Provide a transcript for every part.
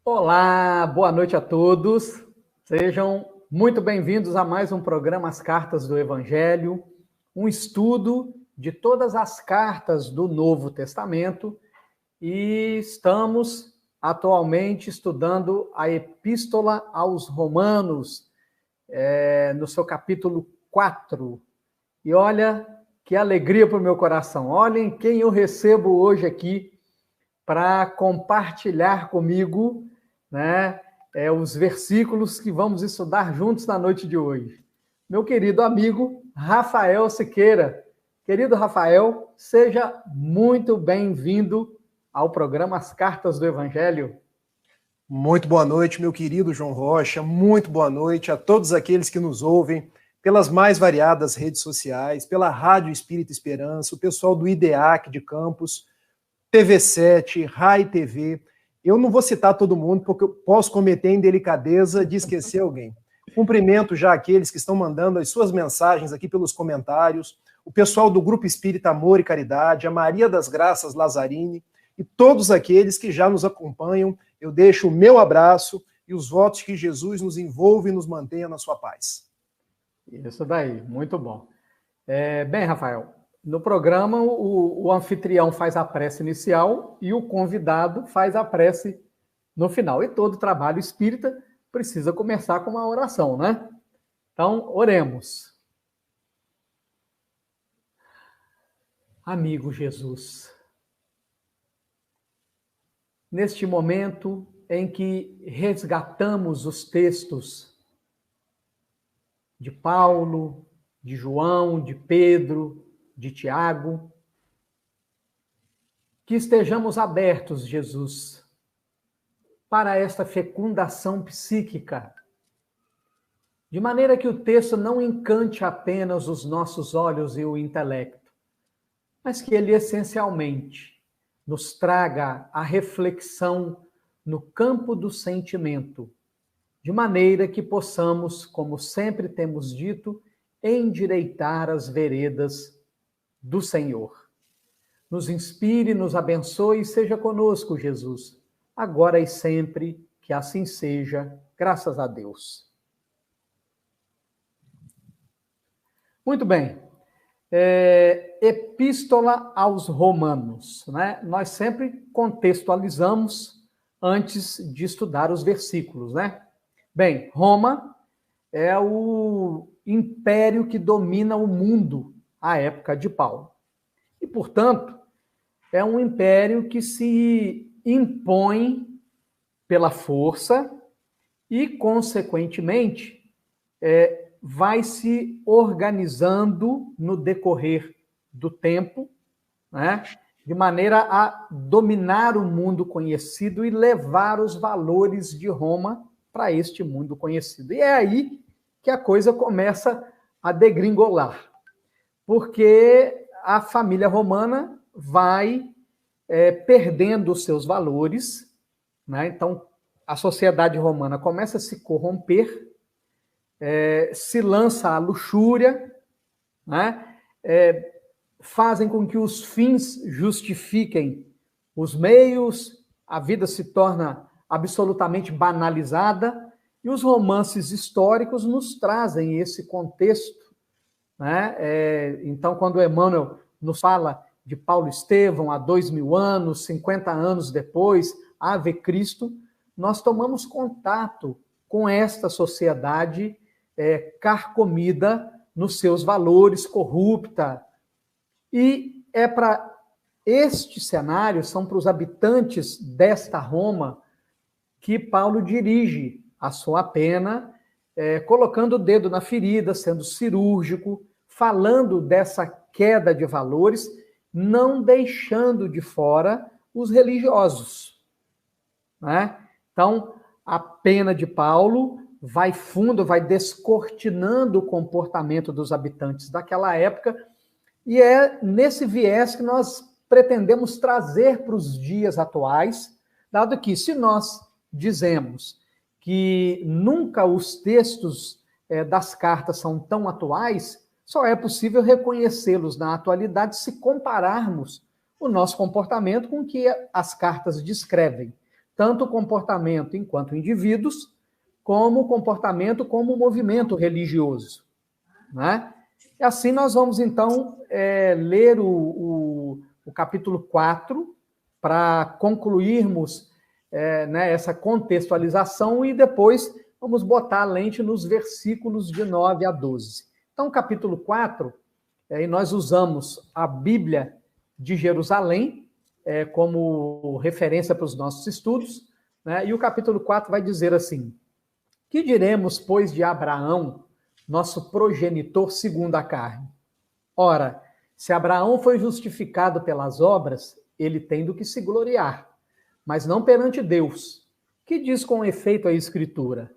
Olá, boa noite a todos. Sejam muito bem-vindos a mais um programa As Cartas do Evangelho, um estudo de todas as cartas do Novo Testamento e estamos atualmente estudando a Epístola aos Romanos, no seu capítulo 4. E olha que alegria para o meu coração. Olhem quem eu recebo hoje aqui para compartilhar comigo, né, os versículos que vamos estudar juntos na noite de hoje. Meu querido amigo Rafael Siqueira. Querido Rafael, seja muito bem-vindo ao programa As Cartas do Evangelho. Muito boa noite, meu querido João Rocha. Muito boa noite a todos aqueles que nos ouvem pelas mais variadas redes sociais, pela Rádio Espírita Esperança, o pessoal do IDEAC de Campos, TV7, Rai TV. Eu não vou citar todo mundo, porque eu posso cometer a indelicadeza de esquecer alguém. Cumprimento já aqueles que estão mandando as suas mensagens aqui pelos comentários, o pessoal do Grupo Espírita Amor e Caridade, a Maria das Graças Lazzarini, e todos aqueles que já nos acompanham. Eu deixo o meu abraço e os votos que Jesus nos envolva e nos mantenha na sua paz. Isso daí, muito bom. Bem, Rafael, no programa o anfitrião faz a prece inicial e o convidado faz a prece no final. E todo trabalho espírita precisa começar com uma oração, né? Então, oremos. Amigo Jesus, neste momento em que resgatamos os textos de Paulo, de João, de Pedro, de Tiago, que estejamos abertos, Jesus, para esta fecundação psíquica, de maneira que o texto não encante apenas os nossos olhos e o intelecto, mas que ele essencialmente nos traga a reflexão no campo do sentimento, de maneira que possamos, como sempre temos dito, endireitar as veredas do Senhor. Nos inspire, nos abençoe e seja conosco, Jesus, agora e sempre, que assim seja, graças a Deus. Muito bem. Epístola aos Romanos, né? Nós sempre contextualizamos antes de estudar os versículos, né? Bem, Roma é o império que domina o mundo à época de Paulo. E, portanto, é um império que se impõe pela força e, consequentemente, vai se organizando no decorrer do tempo, né, de maneira a dominar o mundo conhecido e levar os valores de Roma para este mundo conhecido. E é aí que a coisa começa a degringolar, porque a família romana vai perdendo os seus valores, né? Então, a sociedade romana começa a se corromper, se lança à luxúria, né? Fazem com que os fins justifiquem os meios, a vida se torna absolutamente banalizada, e os romances históricos nos trazem esse contexto, né? Então, quando Emmanuel nos fala de Paulo Estevão há 2000 anos, 50 anos depois, Ave Cristo, nós tomamos contato com esta sociedade carcomida nos seus valores, corrupta. E é para este cenário, são para os habitantes desta Roma, que Paulo dirige a sua pena, colocando o dedo na ferida, sendo cirúrgico, falando dessa queda de valores, não deixando de fora os religiosos, né? Então, a pena de Paulo vai fundo, vai descortinando o comportamento dos habitantes daquela época, e é nesse viés que nós pretendemos trazer para os dias atuais, dado que, se nós dizemos que nunca os textos das cartas são tão atuais, só é possível reconhecê-los na atualidade se compararmos o nosso comportamento com o que as cartas descrevem. tanto o comportamento enquanto indivíduos, como o comportamento como movimento religioso, né? E assim nós vamos, então, ler o capítulo 4 para concluirmos né, essa contextualização e depois vamos botar a lente nos versículos de 9 a 12. Então, capítulo 4, e nós usamos a Bíblia de Jerusalém como referência para os nossos estudos, né? E o capítulo 4 vai dizer assim: que diremos, pois, de Abraão, nosso progenitor segundo a carne? Ora, se Abraão foi justificado pelas obras, ele tem do que se gloriar, mas não perante Deus. Que diz com efeito a Escritura?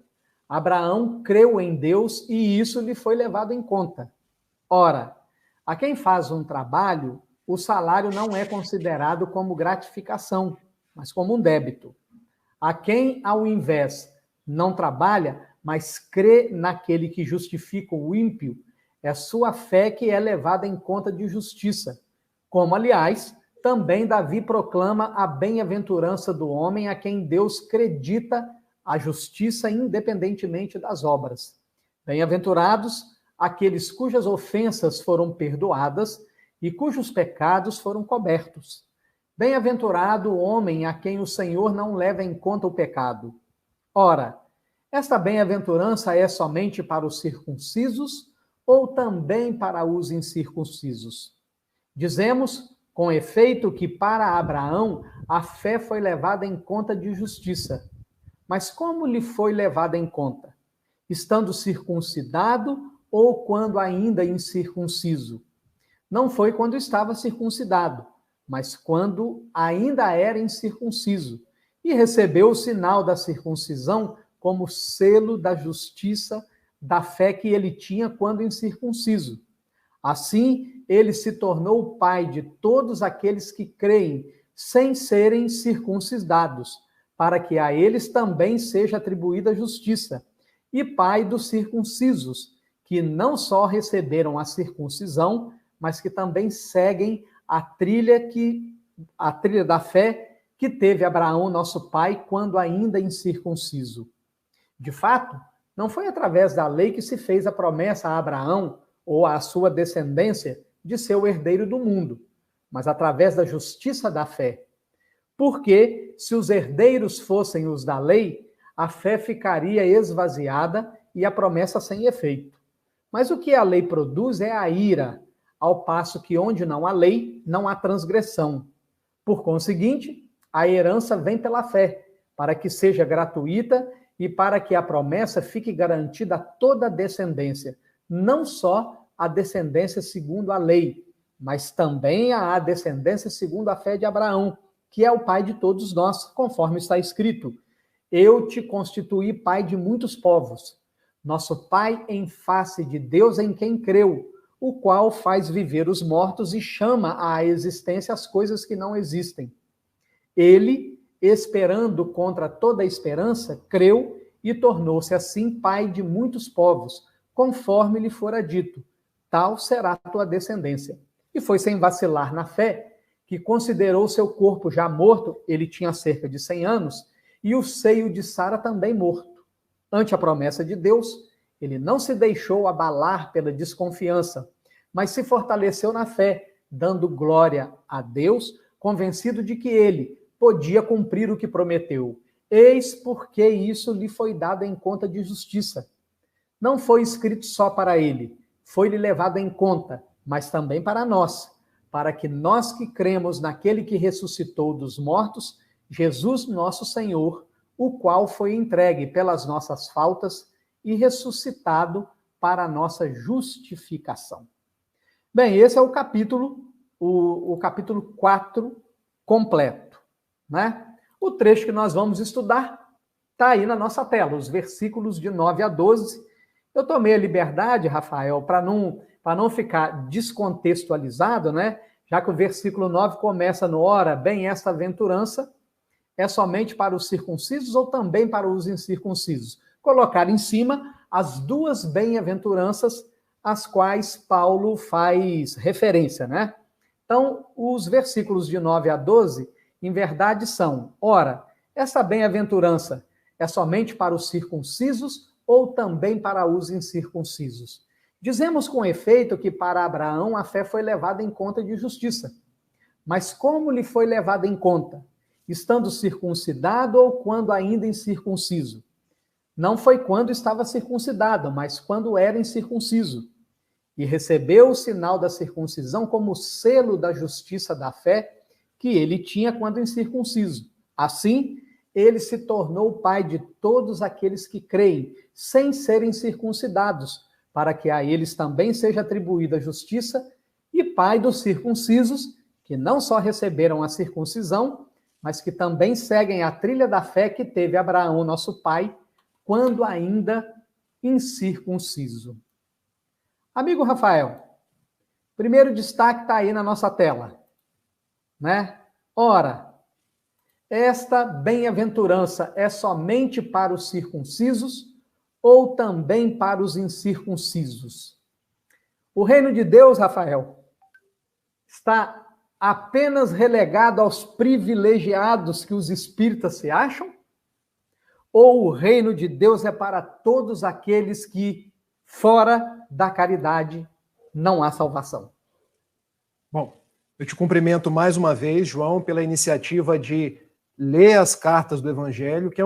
Abraão creu em Deus e isso lhe foi levado em conta. Ora, a quem faz um trabalho, o salário não é considerado como gratificação, mas como um débito. A quem, ao invés, não trabalha, mas crê naquele que justifica o ímpio, é sua fé que é levada em conta de justiça. Como, aliás, também Davi proclama a bem-aventurança do homem a quem Deus credita a justiça independentemente das obras. Bem-aventurados aqueles cujas ofensas foram perdoadas e cujos pecados foram cobertos. Bem-aventurado o homem a quem o Senhor não leva em conta o pecado. Ora, esta bem-aventurança é somente para os circuncisos ou também para os incircuncisos? Dizemos, com efeito, que para Abraão a fé foi levada em conta de justiça. Mas como lhe foi levada em conta? Estando circuncidado ou quando ainda incircunciso? Não foi quando estava circuncidado, mas quando ainda era incircunciso, e recebeu o sinal da circuncisão como selo da justiça da fé que ele tinha quando incircunciso. Assim, ele se tornou o pai de todos aqueles que creem sem serem circuncidados, para que a eles também seja atribuída a justiça, e pai dos circuncisos, que não só receberam a circuncisão, mas que também seguem a trilha da fé que teve Abraão, nosso pai, quando ainda incircunciso. De fato, não foi através da lei que se fez a promessa a Abraão ou à sua descendência de ser o herdeiro do mundo, mas através da justiça da fé. Porque, se os herdeiros fossem os da lei, a fé ficaria esvaziada e a promessa sem efeito. Mas o que a lei produz é a ira, ao passo que onde não há lei, não há transgressão. Por conseguinte, a herança vem pela fé, para que seja gratuita e para que a promessa fique garantida a toda a descendência, não só a descendência segundo a lei, mas também a descendência segundo a fé de Abraão, que é o pai de todos nós, conforme está escrito: eu te constituí pai de muitos povos, nosso pai em face de Deus em quem creu, o qual faz viver os mortos e chama à existência as coisas que não existem. Ele, esperando contra toda esperança, creu e tornou-se assim pai de muitos povos, conforme lhe fora dito: tal será a tua descendência. E foi sem vacilar na fé que considerou seu corpo já morto, ele tinha cerca de 100 anos, e o seio de Sara também morto. Ante a promessa de Deus, ele não se deixou abalar pela desconfiança, mas se fortaleceu na fé, dando glória a Deus, convencido de que ele podia cumprir o que prometeu. Eis porque isso lhe foi dado em conta de justiça. Não foi escrito só para ele, foi-lhe levado em conta, mas também para nós, para que nós que cremos naquele que ressuscitou dos mortos, Jesus nosso Senhor, o qual foi entregue pelas nossas faltas e ressuscitado para a nossa justificação. Bem, esse é o capítulo 4 completo, né? O trecho que nós vamos estudar está aí na nossa tela, os versículos de 9 a 12. Eu tomei a liberdade, Rafael, para não ficar descontextualizado, né? Já que o versículo 9 começa no ora, bem, esta aventurança é somente para os circuncisos ou também para os incircuncisos? Colocar em cima as duas bem-aventuranças às quais Paulo faz referência, né? Então, os versículos de 9 a 12, em verdade, são: ora, essa bem-aventurança é somente para os circuncisos ou também para os incircuncisos? Dizemos com efeito que para Abraão a fé foi levada em conta de justiça. Mas como lhe foi levada em conta? Estando circuncidado ou quando ainda incircunciso? Não foi quando estava circuncidado, mas quando era incircunciso. E recebeu o sinal da circuncisão como selo da justiça da fé que ele tinha quando incircunciso. Assim, ele se tornou o pai de todos aqueles que creem, sem serem circuncidados, para que a eles também seja atribuída a justiça, e pai dos circuncisos, que não só receberam a circuncisão, mas que também seguem a trilha da fé que teve Abraão, nosso pai, quando ainda incircunciso. Amigo Rafael, primeiro destaque está aí na nossa tela, né? Ora, esta bem-aventurança é somente para os circuncisos ou também para os incircuncisos? O reino de Deus, Rafael, está apenas relegado aos privilegiados que os espíritas se acham? Ou o reino de Deus é para todos aqueles que, fora da caridade, não há salvação? Bom, eu te cumprimento mais uma vez, João, pela iniciativa de ler as cartas do Evangelho, que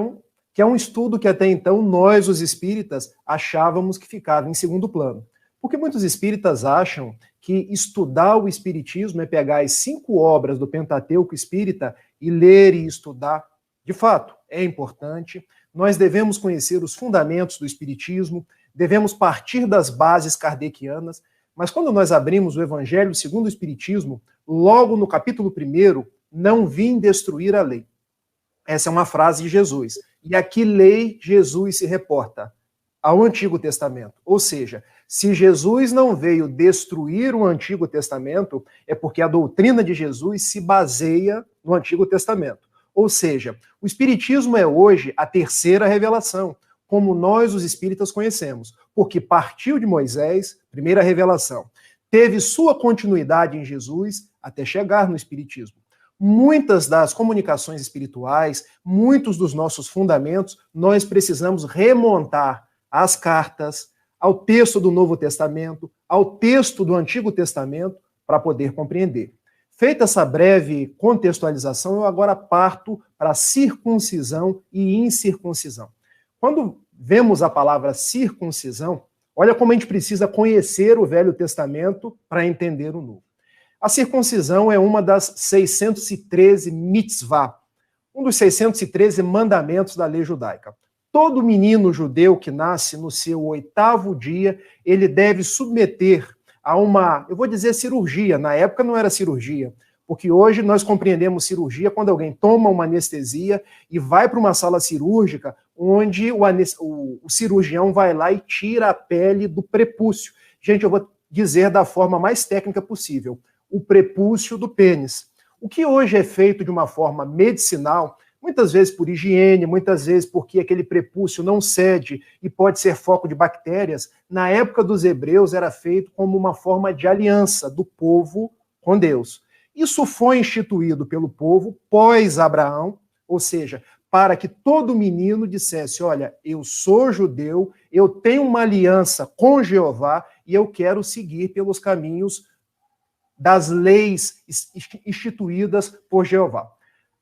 é um estudo que até então nós, os espíritas, achávamos que ficava em segundo plano. Porque muitos espíritas acham que estudar o espiritismo é pegar as 5 obras do Pentateuco espírita e ler e estudar. De fato, é importante. Nós devemos conhecer os fundamentos do espiritismo, devemos partir das bases kardecianas, mas quando nós abrimos o Evangelho segundo o Espiritismo, logo no capítulo 1, não vim destruir a lei. Essa é uma frase de Jesus. E a que lei Jesus se reporta? Ao Antigo Testamento. Ou seja, se Jesus não veio destruir o Antigo Testamento, é porque a doutrina de Jesus se baseia no Antigo Testamento. Ou seja, o Espiritismo é hoje a terceira revelação, como nós, os espíritas, conhecemos, porque partiu de Moisés, primeira revelação, teve sua continuidade em Jesus até chegar no Espiritismo. Muitas das comunicações espirituais, muitos dos nossos fundamentos, nós precisamos remontar às cartas, ao texto do Novo Testamento, ao texto do Antigo Testamento, para poder compreender. Feita essa breve contextualização, eu agora parto para circuncisão e incircuncisão. Quando vemos a palavra circuncisão, olha como a gente precisa conhecer o Velho Testamento para entender o Novo. A circuncisão é uma das 613 mitzvah, um dos 613 mandamentos da lei judaica. Todo menino judeu que nasce no seu 8º dia, ele deve submeter a uma, eu vou dizer cirurgia, na época não era cirurgia, porque hoje nós compreendemos cirurgia quando alguém toma uma anestesia e vai para uma sala cirúrgica, onde o cirurgião vai lá e tira a pele do prepúcio. Gente, eu vou dizer da forma mais técnica possível, o prepúcio do pênis. O que hoje é feito de uma forma medicinal, muitas vezes por higiene, muitas vezes porque aquele prepúcio não cede e pode ser foco de bactérias, na época dos hebreus era feito como uma forma de aliança do povo com Deus. Isso foi instituído pelo povo pós-Abraão, ou seja, para que todo menino dissesse, olha, eu sou judeu, eu tenho uma aliança com Jeová e eu quero seguir pelos caminhos das leis instituídas por Jeová.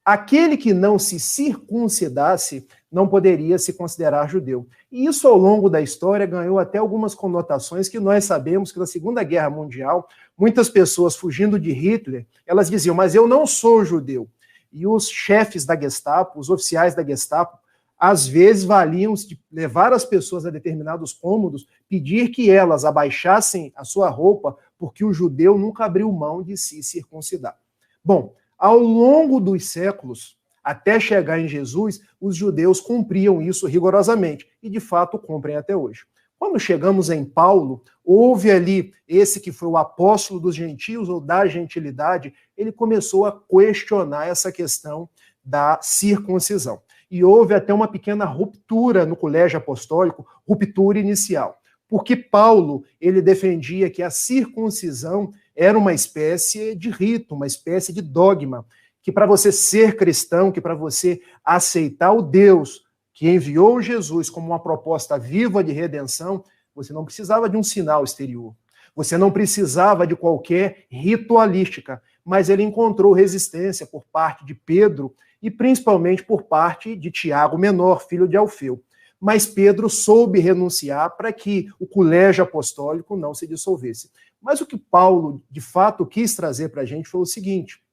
Aquele que não se circuncidasse não poderia se considerar judeu. E isso, ao longo da história, ganhou até algumas conotações que nós sabemos que na Segunda Guerra Mundial, muitas pessoas fugindo de Hitler, elas diziam, mas eu não sou judeu. E os chefes da Gestapo, os oficiais da Gestapo, às vezes valiam-se de levar as pessoas a determinados cômodos, pedir que elas abaixassem a sua roupa, porque o judeu nunca abriu mão de se circuncidar. Bom, ao longo dos séculos, até chegar em Jesus, os judeus cumpriam isso rigorosamente, e de fato cumprem até hoje. Quando chegamos em Paulo, houve ali esse que foi o apóstolo dos gentios ou da gentilidade, ele começou a questionar essa questão da circuncisão. E houve até uma pequena ruptura no colégio apostólico, ruptura inicial. Porque Paulo, ele defendia que a circuncisão era uma espécie de rito, uma espécie de dogma, que para você ser cristão, que para você aceitar o Deus que enviou Jesus como uma proposta viva de redenção, você não precisava de um sinal exterior. Você não precisava de qualquer ritualística, mas ele encontrou resistência por parte de Pedro e principalmente por parte de Tiago Menor, filho de Alfeu. Mas Pedro soube renunciar para que o colégio apostólico não se dissolvesse. Mas o que Paulo, de fato, quis trazer para a gente foi o seguinte: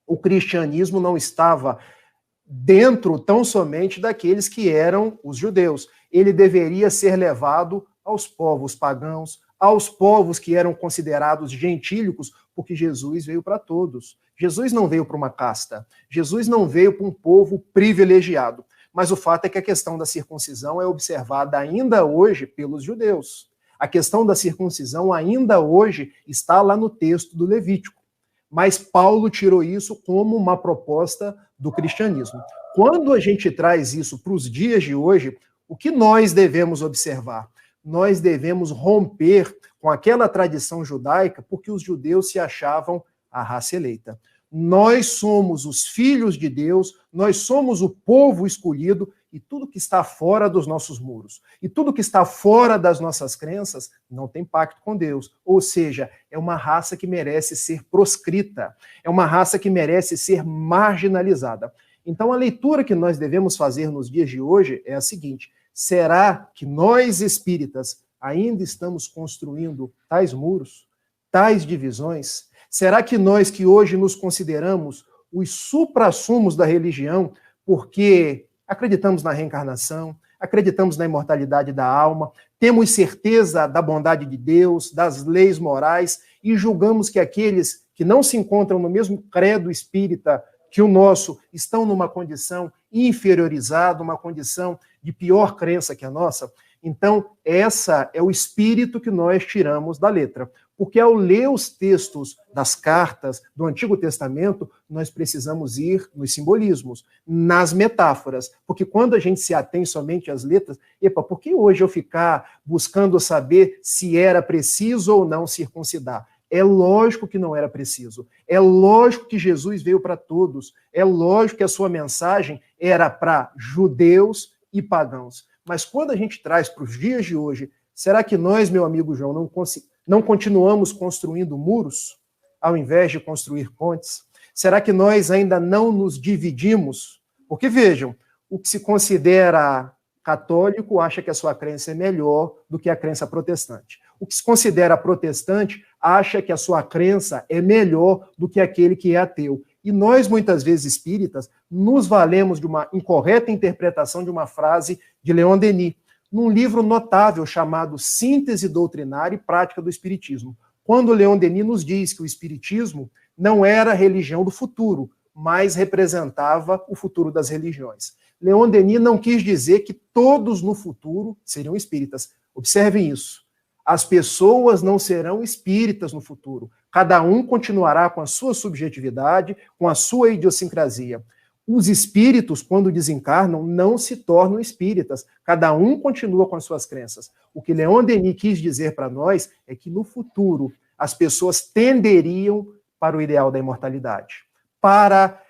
o cristianismo não estava dentro tão somente daqueles que eram os judeus. Ele deveria ser levado aos povos pagãos, aos povos que eram considerados gentílicos, porque Jesus veio para todos. Jesus não veio para uma casta. Jesus não veio para um povo privilegiado. Mas o fato é que a questão da circuncisão é observada ainda hoje pelos judeus. A questão da circuncisão ainda hoje está lá no texto do Levítico. Mas Paulo tirou isso como uma proposta do cristianismo. Quando a gente traz isso para os dias de hoje, o que nós devemos observar? Nós devemos romper com aquela tradição judaica, porque os judeus se achavam a raça eleita. Nós somos os filhos de Deus, nós somos o povo escolhido, e tudo que está fora dos nossos muros, e tudo que está fora das nossas crenças, não tem pacto com Deus. Ou seja, é uma raça que merece ser proscrita, é uma raça que merece ser marginalizada. Então a leitura que nós devemos fazer nos dias de hoje é a seguinte: será que nós espíritas ainda estamos construindo tais muros, tais divisões? Será que nós que hoje nos consideramos os suprassumos da religião, porque acreditamos na reencarnação, acreditamos na imortalidade da alma, temos certeza da bondade de Deus, das leis morais, e julgamos que aqueles que não se encontram no mesmo credo espírita que o nosso estão numa condição inferiorizada, uma condição de pior crença que a nossa? Então, essa é o espírito que nós tiramos da letra. Porque ao ler os textos das cartas do Antigo Testamento, nós precisamos ir nos simbolismos, nas metáforas. Porque quando a gente se atém somente às letras, por que hoje eu ficar buscando saber se era preciso ou não circuncidar? É lógico que não era preciso. É lógico que Jesus veio para todos. É lógico que a sua mensagem era para judeus e pagãos. Mas quando a gente traz para os dias de hoje, será que nós, meu amigo João, não continuamos construindo muros ao invés de construir pontes? Será que nós ainda não nos dividimos? Porque, vejam, o que se considera católico acha que a sua crença é melhor do que a crença protestante. O que se considera protestante acha que a sua crença é melhor do que aquele que é ateu. E nós, muitas vezes espíritas, nos valemos de uma incorreta interpretação de uma frase de Leon Denis, num livro notável chamado Síntese Doutrinária e Prática do Espiritismo, quando Leon Denis nos diz que o Espiritismo não era a religião do futuro, mas representava o futuro das religiões. Leon Denis não quis dizer que todos no futuro seriam espíritas. Observem isso. As pessoas não serão espíritas no futuro. Cada um continuará com a sua subjetividade, com a sua idiosincrasia. Os espíritos, quando desencarnam, não se tornam espíritas. Cada um continua com as suas crenças. O que Leon Denis quis dizer para nós é que no futuro as pessoas tenderiam para o ideal da imortalidade, para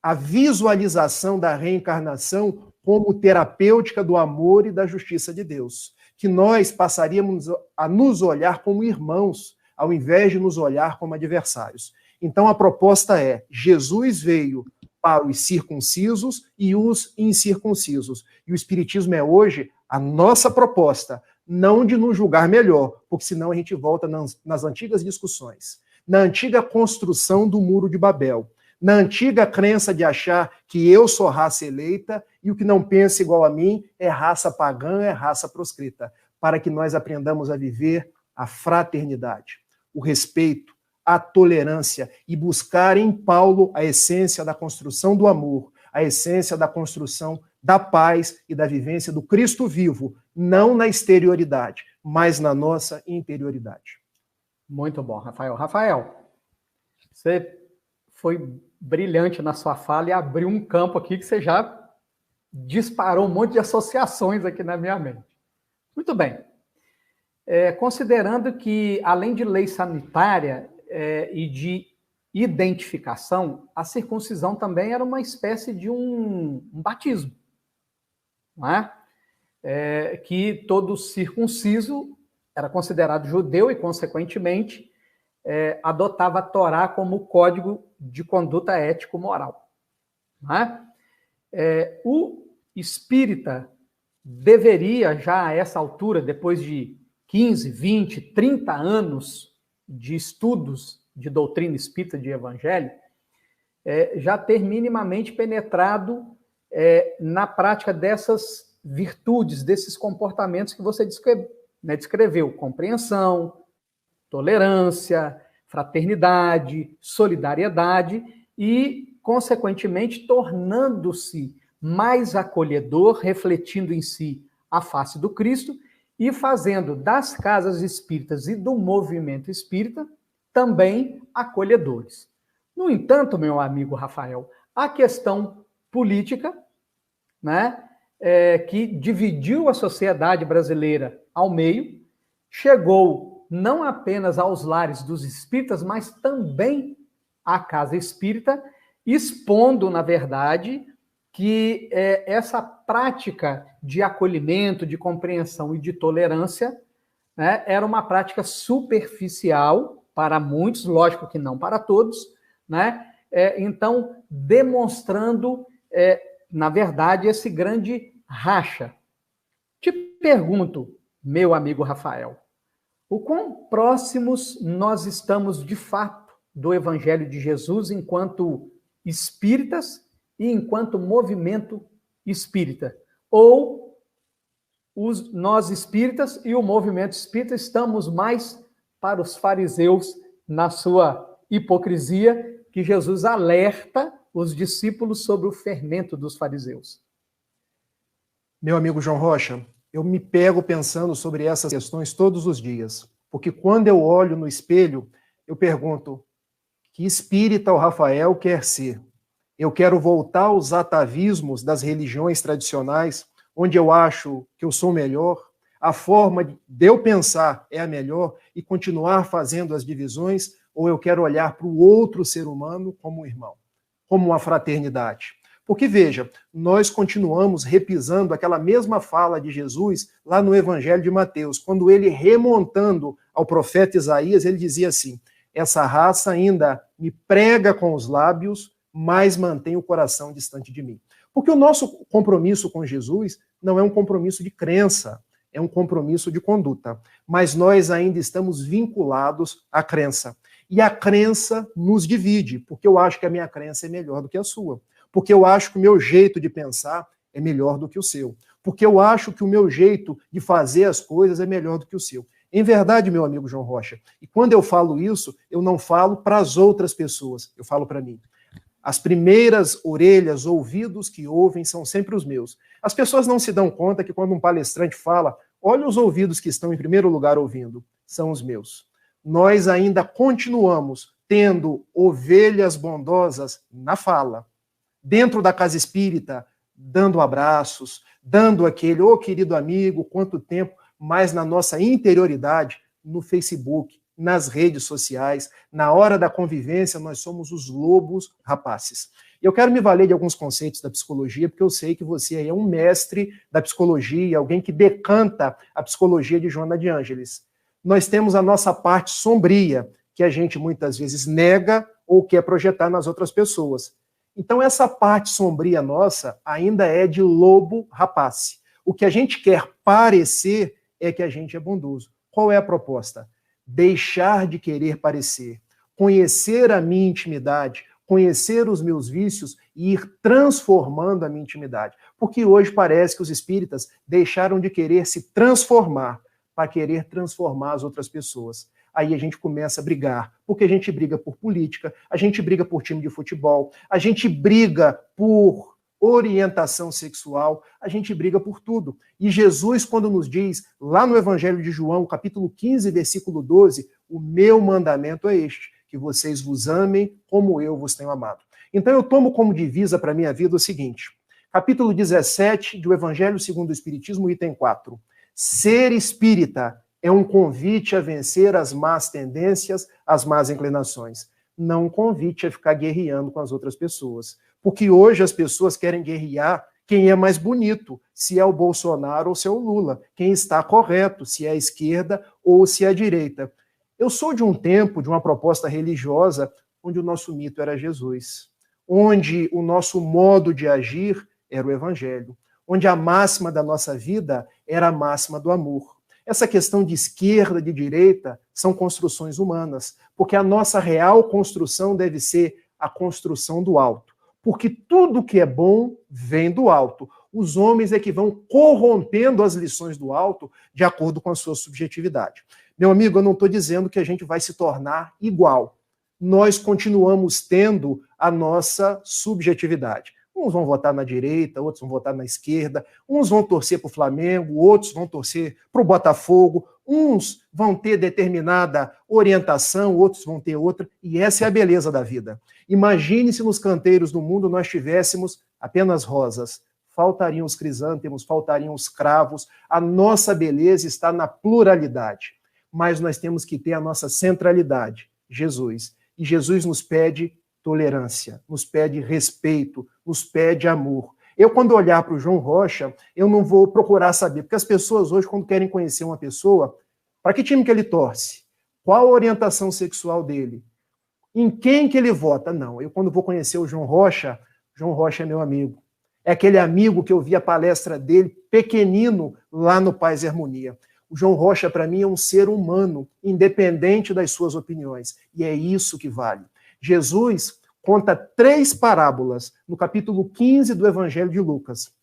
a visualização da reencarnação como terapêutica do amor e da justiça de Deus. Que nós passaríamos a nos olhar como irmãos, ao invés de nos olhar como adversários. Então a proposta é: Jesus veio para os circuncisos e os incircuncisos. E o Espiritismo é hoje a nossa proposta, não de nos julgar melhor, porque senão a gente volta nas antigas discussões, na antiga construção do Muro de Babel, na antiga crença de achar que eu sou raça eleita e o que não pensa igual a mim é raça pagã, é raça proscrita, para que nós aprendamos a viver a fraternidade, o respeito, a tolerância e buscar em Paulo a essência da construção do amor, a essência da construção da paz e da vivência do Cristo vivo, não na exterioridade, mas na nossa interioridade. Muito bom, Rafael. Rafael, você foi brilhante na sua fala e abriu um campo aqui que você já disparou um monte de associações aqui na minha mente. Muito bem. Considerando que, além de lei sanitária e de identificação, a circuncisão também era uma espécie de um batismo, não é? Que todo circunciso era considerado judeu e, consequentemente, adotava a Torá como código de conduta ético-moral. Não é? O espírita deveria, já a essa altura, depois de 15, 20, 30 anos de estudos de doutrina espírita, de evangelho, já ter minimamente penetrado na prática dessas virtudes, desses comportamentos que você descreveu: compreensão, tolerância, fraternidade, solidariedade e, consequentemente, tornando-se mais acolhedor, refletindo em si a face do Cristo e fazendo das casas espíritas e do movimento espírita também acolhedores. No entanto, meu amigo Rafael, a questão política, né, que dividiu a sociedade brasileira ao meio, chegou não apenas aos lares dos espíritas, mas também à casa espírita, expondo, na verdade, que essa prática de acolhimento, de compreensão e de tolerância, né, era uma prática superficial para muitos, lógico que não para todos, né? Então, demonstrando, na verdade, esse grande racha. Te pergunto, meu amigo Rafael, o quão próximos nós estamos, de fato, do Evangelho de Jesus enquanto espíritas e enquanto movimento espírita? Ou nós espíritas e o movimento espírita estamos mais para os fariseus na sua hipocrisia, que Jesus alerta os discípulos sobre o fermento dos fariseus? Meu amigo João Rocha, eu me pego pensando sobre essas questões todos os dias, porque quando eu olho no espelho, eu pergunto: que espírita o Rafael quer ser? Eu quero voltar aos atavismos das religiões tradicionais, onde eu acho que eu sou melhor, a forma de eu pensar é a melhor e continuar fazendo as divisões, ou eu quero olhar para o outro ser humano como um irmão, como uma fraternidade? Porque, veja, nós continuamos repisando aquela mesma fala de Jesus lá no Evangelho de Mateus, quando ele, remontando ao profeta Isaías, ele dizia assim: essa raça ainda me prega com os lábios, mas mantém o coração distante de mim. Porque o nosso compromisso com Jesus não é um compromisso de crença, é um compromisso de conduta. Mas nós ainda estamos vinculados à crença. E a crença nos divide, porque eu acho que a minha crença é melhor do que a sua. Porque eu acho que o meu jeito de pensar é melhor do que o seu. Porque eu acho que o meu jeito de fazer as coisas é melhor do que o seu. Em verdade, meu amigo João Rocha, e quando eu falo isso, eu não falo para as outras pessoas, eu falo para mim. As primeiras orelhas, ouvidos que ouvem são sempre os meus. As pessoas não se dão conta que quando um palestrante fala, olha os ouvidos que estão em primeiro lugar ouvindo, são os meus. Nós ainda continuamos tendo ovelhas bondosas na fala, dentro da casa espírita, dando abraços, dando aquele, ô querido amigo, quanto tempo, mas na nossa interioridade, no Facebook, nas redes sociais, na hora da convivência, nós somos os lobos rapaces. E eu quero me valer de alguns conceitos da psicologia, porque eu sei que você aí é um mestre da psicologia, alguém que decanta a psicologia de Joana de Ângeles. Nós temos a nossa parte sombria, que a gente muitas vezes nega ou quer projetar nas outras pessoas. Então essa parte sombria nossa ainda é de lobo rapace. O que a gente quer parecer é que a gente é bondoso. Qual é a proposta? Deixar de querer parecer, conhecer a minha intimidade, conhecer os meus vícios e ir transformando a minha intimidade. Porque hoje parece que os espíritas deixaram de querer se transformar para querer transformar as outras pessoas. Aí a gente começa a brigar, porque a gente briga por política, a gente briga por time de futebol, a gente briga por orientação sexual, a gente briga por tudo. E Jesus, quando nos diz, lá no Evangelho de João, capítulo 15, versículo 12, o meu mandamento é este, que vocês vos amem como eu vos tenho amado. Então eu tomo como divisa para a minha vida o seguinte, capítulo 17 do Evangelho segundo o Espiritismo, item 4. Ser espírita é um convite a vencer as más tendências, as más inclinações. não um convite a ficar guerreando com as outras pessoas. Porque hoje as pessoas querem guerrear quem é mais bonito, se é o Bolsonaro ou se é o Lula, quem está correto, se é a esquerda ou se é a direita. Eu sou de um tempo, de uma proposta religiosa, onde o nosso mito era Jesus, onde o nosso modo de agir era o Evangelho, onde a máxima da nossa vida era a máxima do amor. Essa questão de esquerda, de direita, são construções humanas, porque a nossa real construção deve ser a construção do alto. Porque tudo que é bom vem do alto. Os homens é que vão corrompendo as lições do alto de acordo com a sua subjetividade. Meu amigo, eu não estou dizendo que a gente vai se tornar igual. Nós continuamos tendo a nossa subjetividade. Uns vão votar na direita, outros vão votar na esquerda, uns vão torcer para o Flamengo, outros vão torcer para o Botafogo, uns vão ter determinada orientação, outros vão ter outra, e essa é a beleza da vida. Imagine se nos canteiros do mundo nós tivéssemos apenas rosas. Faltariam os crisântemos, faltariam os cravos. A nossa beleza está na pluralidade. Mas nós temos que ter a nossa centralidade, Jesus. E Jesus nos pede tolerância, nos pede respeito, nos pede amor. Eu, quando olhar para o João Rocha, eu não vou procurar saber, porque as pessoas hoje, quando querem conhecer uma pessoa, para que time que ele torce? Qual a orientação sexual dele? Em quem que ele vota? Não, eu quando vou conhecer o João Rocha é meu amigo. É aquele amigo que eu vi a palestra dele, pequenino, lá no Paz e Harmonia. O João Rocha, para mim, é um ser humano, independente das suas opiniões. E é isso que vale. Jesus conta 3 parábolas no capítulo 15 do Evangelho de Lucas.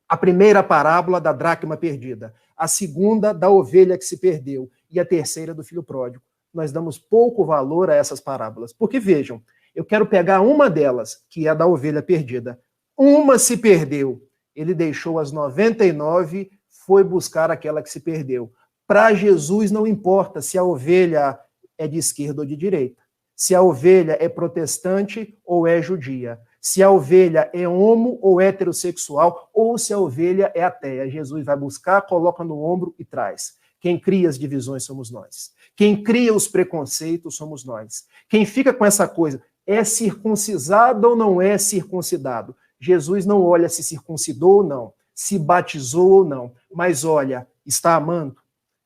A primeira parábola da dracma perdida, a segunda da ovelha que se perdeu e a terceira do filho pródigo. Nós damos pouco valor a essas parábolas. Porque, vejam, eu quero pegar uma delas, que é a da ovelha perdida. Uma se perdeu. Ele deixou as 99, foi buscar aquela que se perdeu. Para Jesus não importa se a ovelha é de esquerda ou de direita. Se a ovelha é protestante ou é judia. Se a ovelha é homo ou heterossexual, ou se a ovelha é ateia. Jesus vai buscar, coloca no ombro e traz. Quem cria as divisões somos nós. Quem cria os preconceitos somos nós. Quem fica com essa coisa, é circuncisado ou não é circuncidado? Jesus não olha se circuncidou ou não, se batizou ou não, mas olha, está amando?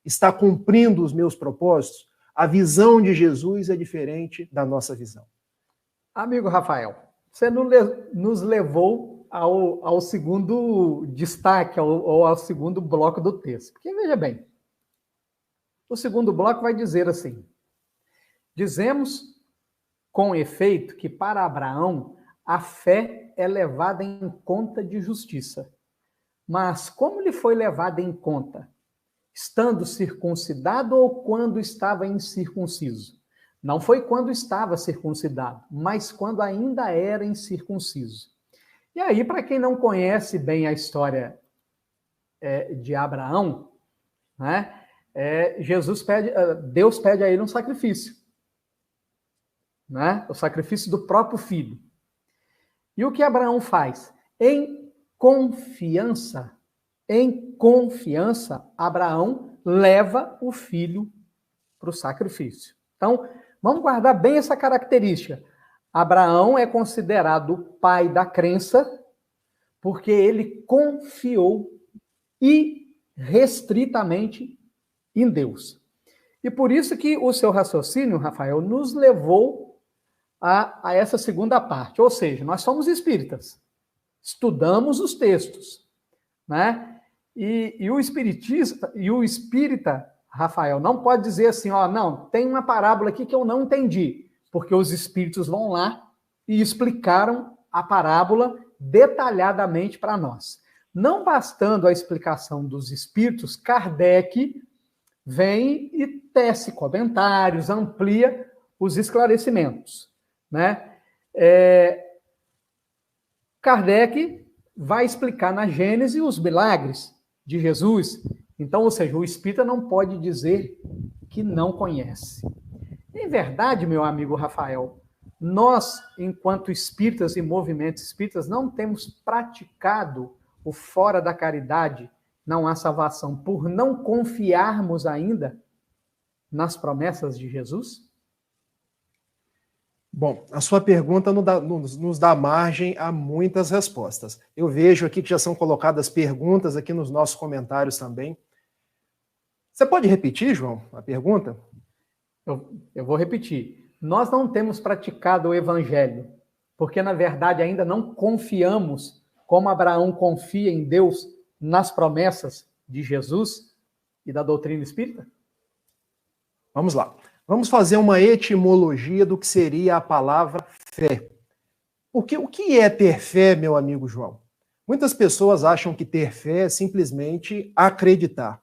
Está cumprindo os meus propósitos? A visão de Jesus é diferente da nossa visão. Amigo Rafael, você nos levou ao segundo destaque, ou ao segundo bloco do texto. Porque, veja bem, o segundo bloco vai dizer assim: dizemos com efeito que para Abraão a fé é levada em conta de justiça. Mas como lhe foi levada em conta? Estando circuncidado ou quando estava incircunciso? Não foi quando estava circuncidado, mas quando ainda era incircunciso. E aí, para quem não conhece bem a história de Abraão, né, Deus pede a ele um sacrifício, né, o sacrifício do próprio filho. E o que Abraão faz? Em confiança, Abraão leva o filho para o sacrifício. Então, vamos guardar bem essa característica. Abraão é considerado o pai da crença porque ele confiou irrestritamente em Deus. E por isso que o seu raciocínio, Rafael, nos levou a essa segunda parte. Ou seja, nós somos espíritas, estudamos os textos, né? E o espírita, Rafael, não pode dizer assim, ó, não, tem uma parábola aqui que eu não entendi, porque os espíritos vão lá e explicaram a parábola detalhadamente para nós. Não bastando a explicação dos espíritos, Kardec vem e tece comentários, amplia os esclarecimentos, né? Kardec vai explicar na Gênese os milagres de Jesus. Então, ou seja, o espírita não pode dizer que não conhece. Em verdade, meu amigo Rafael, nós, enquanto espíritas e movimentos espíritas, não temos praticado o fora da caridade, não há salvação, por não confiarmos ainda nas promessas de Jesus? Bom, a sua pergunta nos dá margem a muitas respostas. Eu vejo aqui que já são colocadas perguntas aqui nos nossos comentários também. Você pode repetir, João, a pergunta? Eu vou repetir. Nós não temos praticado o evangelho, porque, na verdade, ainda não confiamos como Abraão confia em Deus nas promessas de Jesus e da doutrina espírita? Vamos lá. Vamos fazer uma etimologia do que seria a palavra fé. Porque o que é ter fé, meu amigo João? Muitas pessoas acham que ter fé é simplesmente acreditar.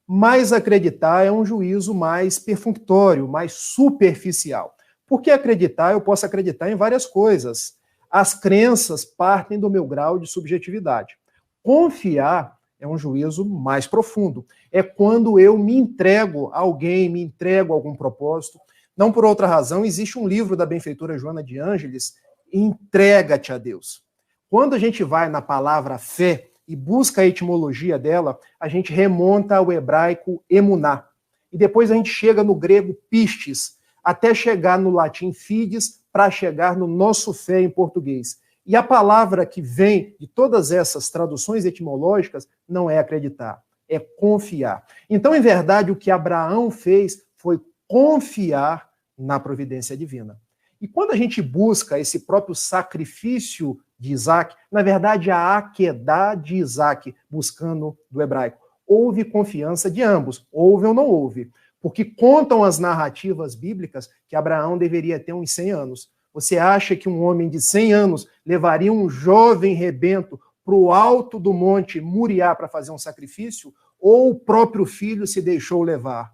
Mas acreditar é um juízo mais perfunctório, mais superficial. Porque acreditar, eu posso acreditar em várias coisas. As crenças partem do meu grau de subjetividade. Confiar é um juízo mais profundo. É quando eu me entrego a alguém, me entrego a algum propósito. Não por outra razão, existe um livro da benfeitora Joana de Ângeles, Entrega-te a Deus. Quando a gente vai na palavra fé e busca a etimologia dela, a gente remonta ao hebraico emuná. E depois a gente chega no grego pistes, até chegar no latim fides, para chegar no nosso fé em português. E a palavra que vem de todas essas traduções etimológicas não é acreditar, é confiar. Então, em verdade, o que Abraão fez foi confiar na providência divina. E quando a gente busca esse próprio sacrifício de Isaac, na verdade, a Akedá de Isaac, buscando do hebraico, houve confiança de ambos, houve ou não houve. Porque contam as narrativas bíblicas que Abraão deveria ter uns 100 anos. Você acha que um homem de 100 anos levaria um jovem rebento para o alto do monte Moriá para fazer um sacrifício? Ou o próprio filho se deixou levar?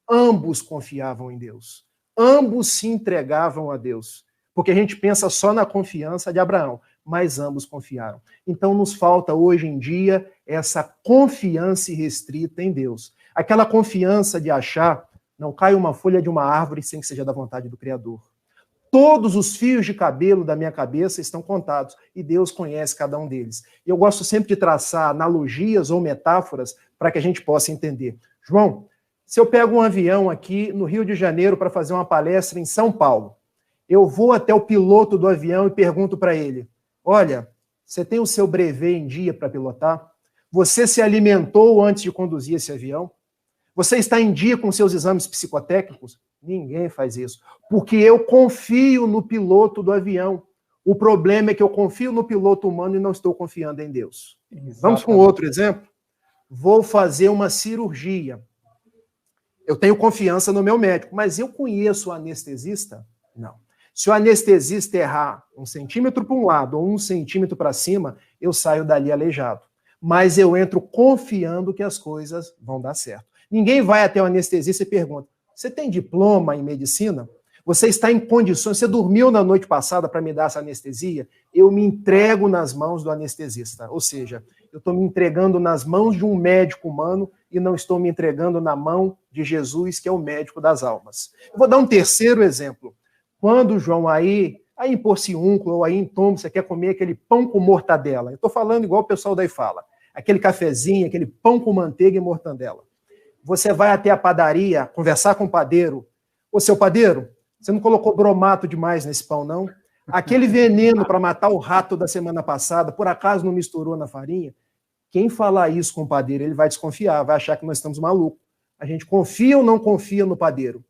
Ambos confiavam em Deus. Ambos se entregavam a Deus. Porque a gente pensa só na confiança de Abraão, mas ambos confiaram. Então nos falta hoje em dia essa confiança irrestrita em Deus. Aquela confiança de achar, não cai uma folha de uma árvore sem que seja da vontade do Criador. Todos os fios de cabelo da minha cabeça estão contados e Deus conhece cada um deles. E eu gosto sempre de traçar analogias ou metáforas para que a gente possa entender. João, se eu pego um avião aqui no Rio de Janeiro para fazer uma palestra em São Paulo, eu vou até o piloto do avião e pergunto para ele, olha, você tem o seu brevet em dia para pilotar? Você se alimentou antes de conduzir esse avião? Você está em dia com seus exames psicotécnicos? Ninguém faz isso. Porque eu confio no piloto do avião. O problema é que eu confio no piloto humano e não estou confiando em Deus. Exatamente. Vamos com outro exemplo? Vou fazer uma cirurgia. Eu tenho confiança no meu médico, mas eu conheço o anestesista? Não. Se o anestesista errar 1 centímetro para um lado ou 1 centímetro para cima, eu saio dali aleijado. Mas eu entro confiando que as coisas vão dar certo. Ninguém vai até o anestesista e pergunta, você tem diploma em medicina? Você está em condições, você dormiu na noite passada para me dar essa anestesia? Eu me entrego nas mãos do anestesista. Ou seja, eu estou me entregando nas mãos de um médico humano e não estou me entregando na mão de Jesus, que é o médico das almas. Eu vou dar um terceiro exemplo. Quando, João, aí em Porciúncula ou aí em Tombo, você quer comer aquele pão com mortadela. Eu estou falando igual o pessoal daí fala. Aquele cafezinho, aquele pão com manteiga e mortandela. Você vai até a padaria conversar com o padeiro. Ô, seu padeiro, você não colocou bromato demais nesse pão, não? Aquele veneno para matar o rato da semana passada, por acaso não misturou na farinha? Quem falar isso com o padeiro, ele vai desconfiar, vai achar que nós estamos malucos. A gente confia ou não confia no padeiro?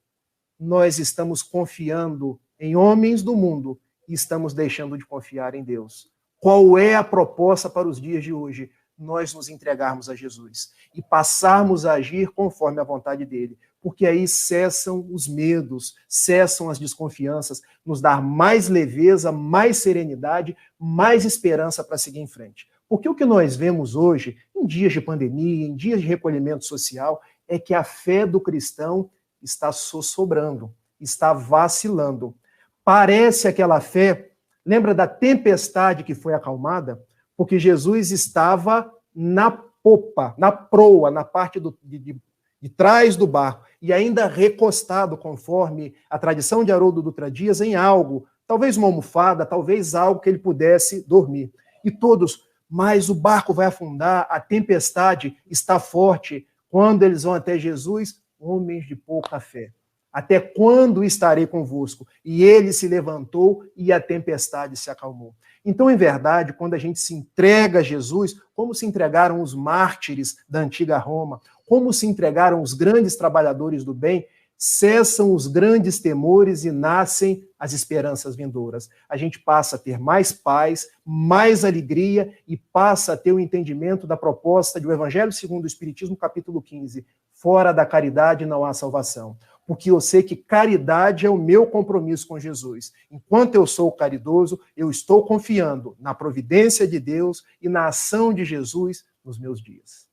Nós estamos confiando em homens do mundo e estamos deixando de confiar em Deus. Qual é a proposta para os dias de hoje? Nós nos entregarmos a Jesus e passarmos a agir conforme a vontade dele, porque aí cessam os medos, cessam as desconfianças, nos dar mais leveza, mais serenidade, mais esperança para seguir em frente. Porque o que nós vemos hoje, em dias de pandemia, em dias de recolhimento social, é que a fé do cristão está sossobrando, está vacilando. Parece aquela fé, lembra da tempestade que foi acalmada? Porque Jesus estava na popa, na proa, na parte de trás do barco, e ainda recostado, conforme a tradição de Haroldo Dutra Dias, em algo, talvez uma almofada, talvez algo que ele pudesse dormir. E todos, mas o barco vai afundar, a tempestade está forte. Quando eles vão até Jesus, homens de pouca fé. Até quando estarei convosco? E ele se levantou e a tempestade se acalmou. Então, em verdade, quando a gente se entrega a Jesus, como se entregaram os mártires da antiga Roma, como se entregaram os grandes trabalhadores do bem, cessam os grandes temores e nascem as esperanças vindouras. A gente passa a ter mais paz, mais alegria e passa a ter o entendimento da proposta do Evangelho segundo o Espiritismo, capítulo 15. Fora da caridade não há salvação. Porque eu sei que caridade é o meu compromisso com Jesus. Enquanto eu sou caridoso, eu estou confiando na providência de Deus e na ação de Jesus nos meus dias.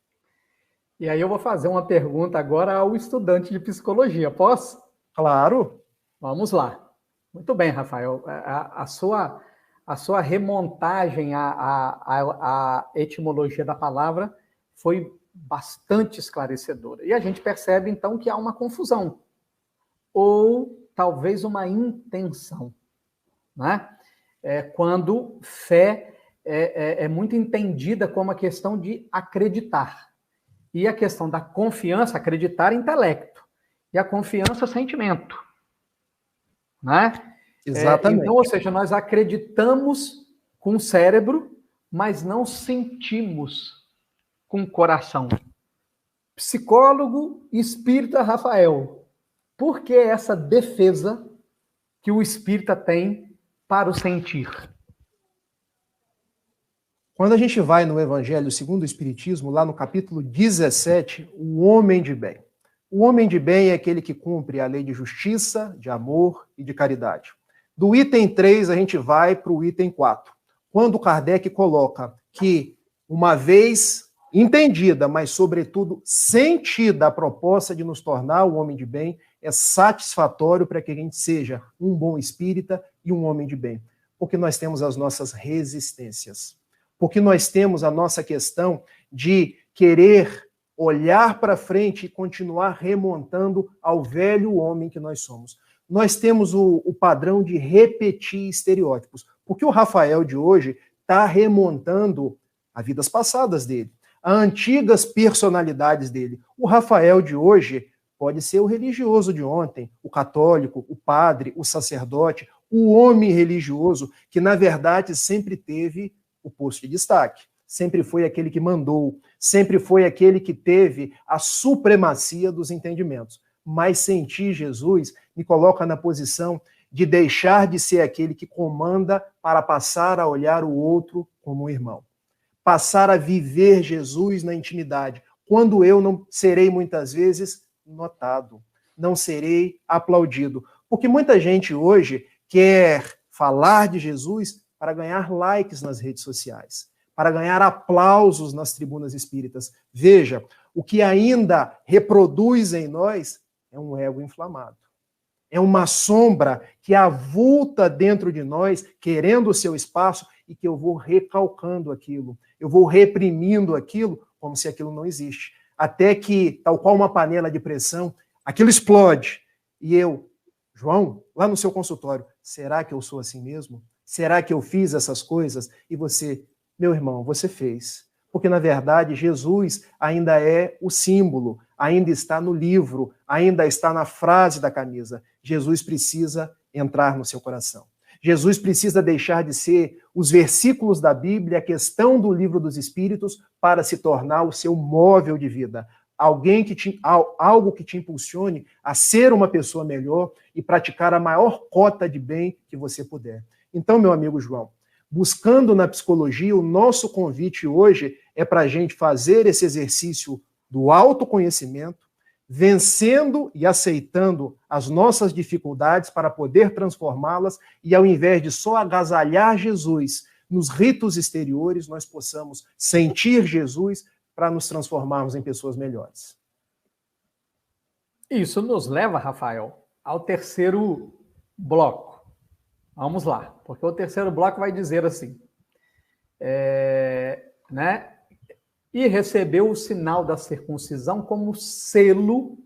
E aí eu vou fazer uma pergunta agora ao estudante de psicologia, posso? Claro. Vamos lá. Muito bem, Rafael. A sua remontagem à etimologia da palavra foi bastante esclarecedora. E a gente percebe, então, que há uma confusão. Ou talvez uma intenção. Né? Quando fé é muito entendida como a questão de acreditar. E a questão da confiança, acreditar, intelecto. E a confiança, sentimento. Né? Exatamente. Então, ou seja, nós acreditamos com o cérebro, mas não sentimos com o coração. Psicólogo espírita Rafael, por que essa defesa que o espírita tem para o sentir? Quando a gente vai no Evangelho segundo o Espiritismo, lá no capítulo 17, o homem de bem. O homem de bem é aquele que cumpre a lei de justiça, de amor e de caridade. Do item 3, a gente vai para o item 4. Quando Kardec coloca que, uma vez entendida, mas sobretudo sentida a proposta de nos tornar o homem de bem, é satisfatório para que a gente seja um bom espírita e um homem de bem. Porque nós temos as nossas resistências. Porque nós temos a nossa questão de querer olhar para frente e continuar remontando ao velho homem que nós somos. Nós temos o padrão de repetir estereótipos, porque o Rafael de hoje está remontando a vidas passadas dele, a antigas personalidades dele. O Rafael de hoje pode ser o religioso de ontem, o católico, o padre, o sacerdote, o homem religioso, que na verdade sempre teve o posto de destaque. Sempre foi aquele que mandou, sempre foi aquele que teve a supremacia dos entendimentos. Mas sentir Jesus me coloca na posição de deixar de ser aquele que comanda para passar a olhar o outro como um irmão. Passar a viver Jesus na intimidade, quando eu não serei muitas vezes notado, não serei aplaudido. Porque muita gente hoje quer falar de Jesus para ganhar likes nas redes sociais, para ganhar aplausos nas tribunas espíritas. Veja, o que ainda reproduz em nós é um ego inflamado. É uma sombra que avulta dentro de nós, querendo o seu espaço, e que eu vou recalcando aquilo, eu vou reprimindo aquilo como se aquilo não existe. Até que, tal qual uma panela de pressão, aquilo explode. E eu, João, lá no seu consultório, será que eu sou assim mesmo? Será que eu fiz essas coisas? E você, meu irmão, você fez. Porque, na verdade, Jesus ainda é o símbolo, ainda está no livro, ainda está na frase da camisa. Jesus precisa entrar no seu coração. Jesus precisa deixar de ser os versículos da Bíblia, a questão do livro dos Espíritos, para se tornar o seu móvel de vida. Algo que te impulsione a ser uma pessoa melhor e praticar a maior cota de bem que você puder. Então, meu amigo João, buscando na psicologia, o nosso convite hoje é para a gente fazer esse exercício do autoconhecimento, vencendo e aceitando as nossas dificuldades para poder transformá-las e, ao invés de só agasalhar Jesus nos ritos exteriores, nós possamos sentir Jesus para nos transformarmos em pessoas melhores. Isso nos leva, Rafael, ao terceiro bloco. Vamos lá, porque o terceiro bloco vai dizer assim, e recebeu o sinal da circuncisão como selo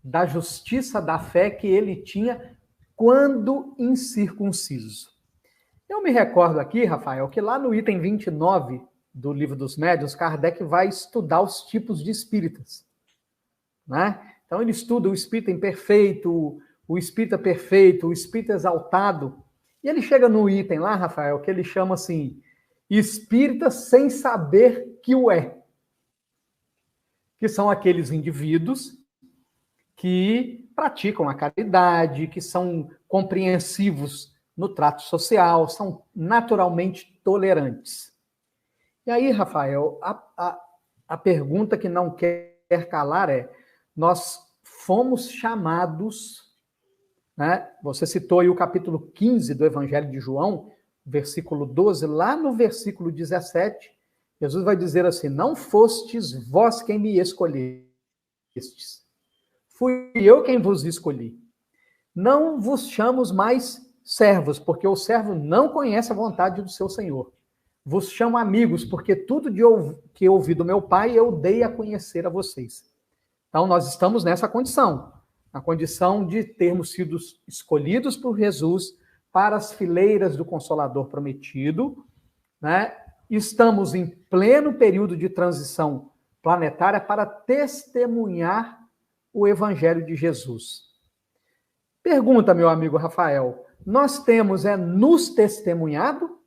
da justiça da fé que ele tinha quando incircunciso. Eu me recordo aqui, Rafael, que lá no item 29 do Livro dos Médiuns, Kardec vai estudar os tipos de espíritas. Né? Então, Então ele estuda o espírito imperfeito, o espírita perfeito, o espírito exaltado, e ele chega no item lá, Rafael, que ele chama assim, espírita sem saber que o é. Que são aqueles indivíduos que praticam a caridade, que são compreensivos no trato social, são naturalmente tolerantes. E aí, Rafael, a pergunta que não quer calar é, nós fomos chamados, né? Você citou aí o capítulo 15 do Evangelho de João, versículo 12, lá no versículo 17, Jesus vai dizer assim, não fostes vós quem me escolhestes, fui eu quem vos escolhi. Não vos chamo mais servos, porque o servo não conhece a vontade do seu Senhor. Vos chamo amigos, porque tudo que ouvi do meu Pai eu dei a conhecer a vocês. Então, nós estamos nessa condição, na condição de termos sido escolhidos por Jesus para as fileiras do Consolador prometido, né? Estamos em pleno período de transição planetária para testemunhar o Evangelho de Jesus. Pergunta, meu amigo Rafael, nós temos nos testemunhado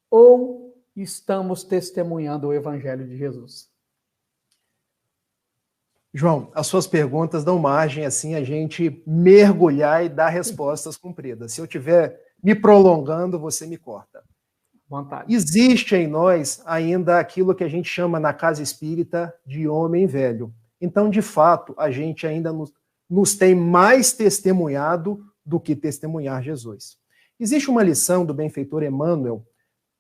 ou estamos testemunhando o Evangelho de Jesus? João, as suas perguntas dão margem assim a gente mergulhar e dar respostas compridas. Se eu estiver me prolongando, você me corta. Vontade. Existe em nós ainda aquilo que a gente chama na casa espírita de homem velho. Então, de fato, a gente ainda nos tem mais testemunhado do que testemunhar Jesus. Existe uma lição do benfeitor Emmanuel,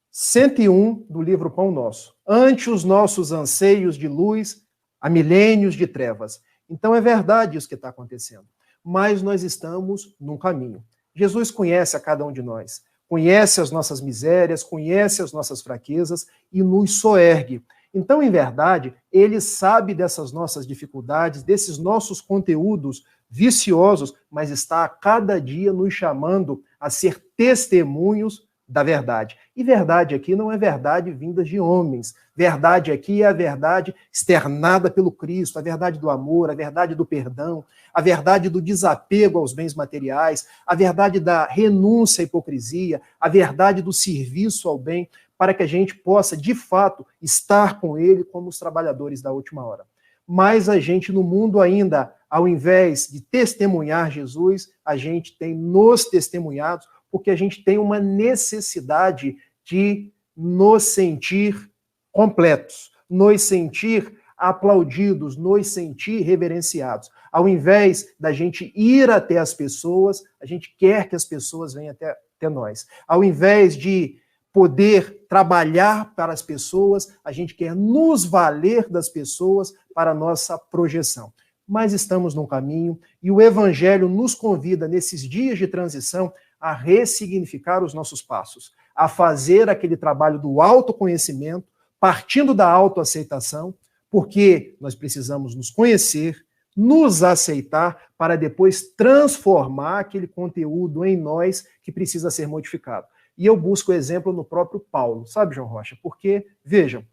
101 do livro Pão Nosso. Ante os nossos anseios de luz, há milênios de trevas. Então é verdade isso que está acontecendo. Mas nós estamos num caminho. Jesus conhece a cada um de nós. Conhece as nossas misérias, conhece as nossas fraquezas e nos soergue. Então, em verdade, ele sabe dessas nossas dificuldades, desses nossos conteúdos viciosos, mas está a cada dia nos chamando a ser testemunhos da verdade. E verdade aqui não é verdade vinda de homens. Verdade aqui é a verdade externada pelo Cristo, a verdade do amor, a verdade do perdão, a verdade do desapego aos bens materiais, a verdade da renúncia à hipocrisia, a verdade do serviço ao bem, para que a gente possa, de fato, estar com ele como os trabalhadores da última hora. Mas a gente, no mundo ainda, ao invés de testemunhar Jesus, a gente tem nos testemunhados, porque a gente tem uma necessidade de nos sentir completos, nos sentir aplaudidos, nos sentir reverenciados. Ao invés da gente ir até as pessoas, a gente quer que as pessoas venham até nós. Ao invés de poder trabalhar para as pessoas, a gente quer nos valer das pessoas para a nossa projeção. Mas estamos num caminho e o Evangelho nos convida, nesses dias de transição, a ressignificar os nossos passos, a fazer aquele trabalho do autoconhecimento, partindo da autoaceitação, porque nós precisamos nos conhecer, nos aceitar, para depois transformar aquele conteúdo em nós que precisa ser modificado. E eu busco exemplo no próprio Paulo, sabe, João Rocha? Porque, vejam,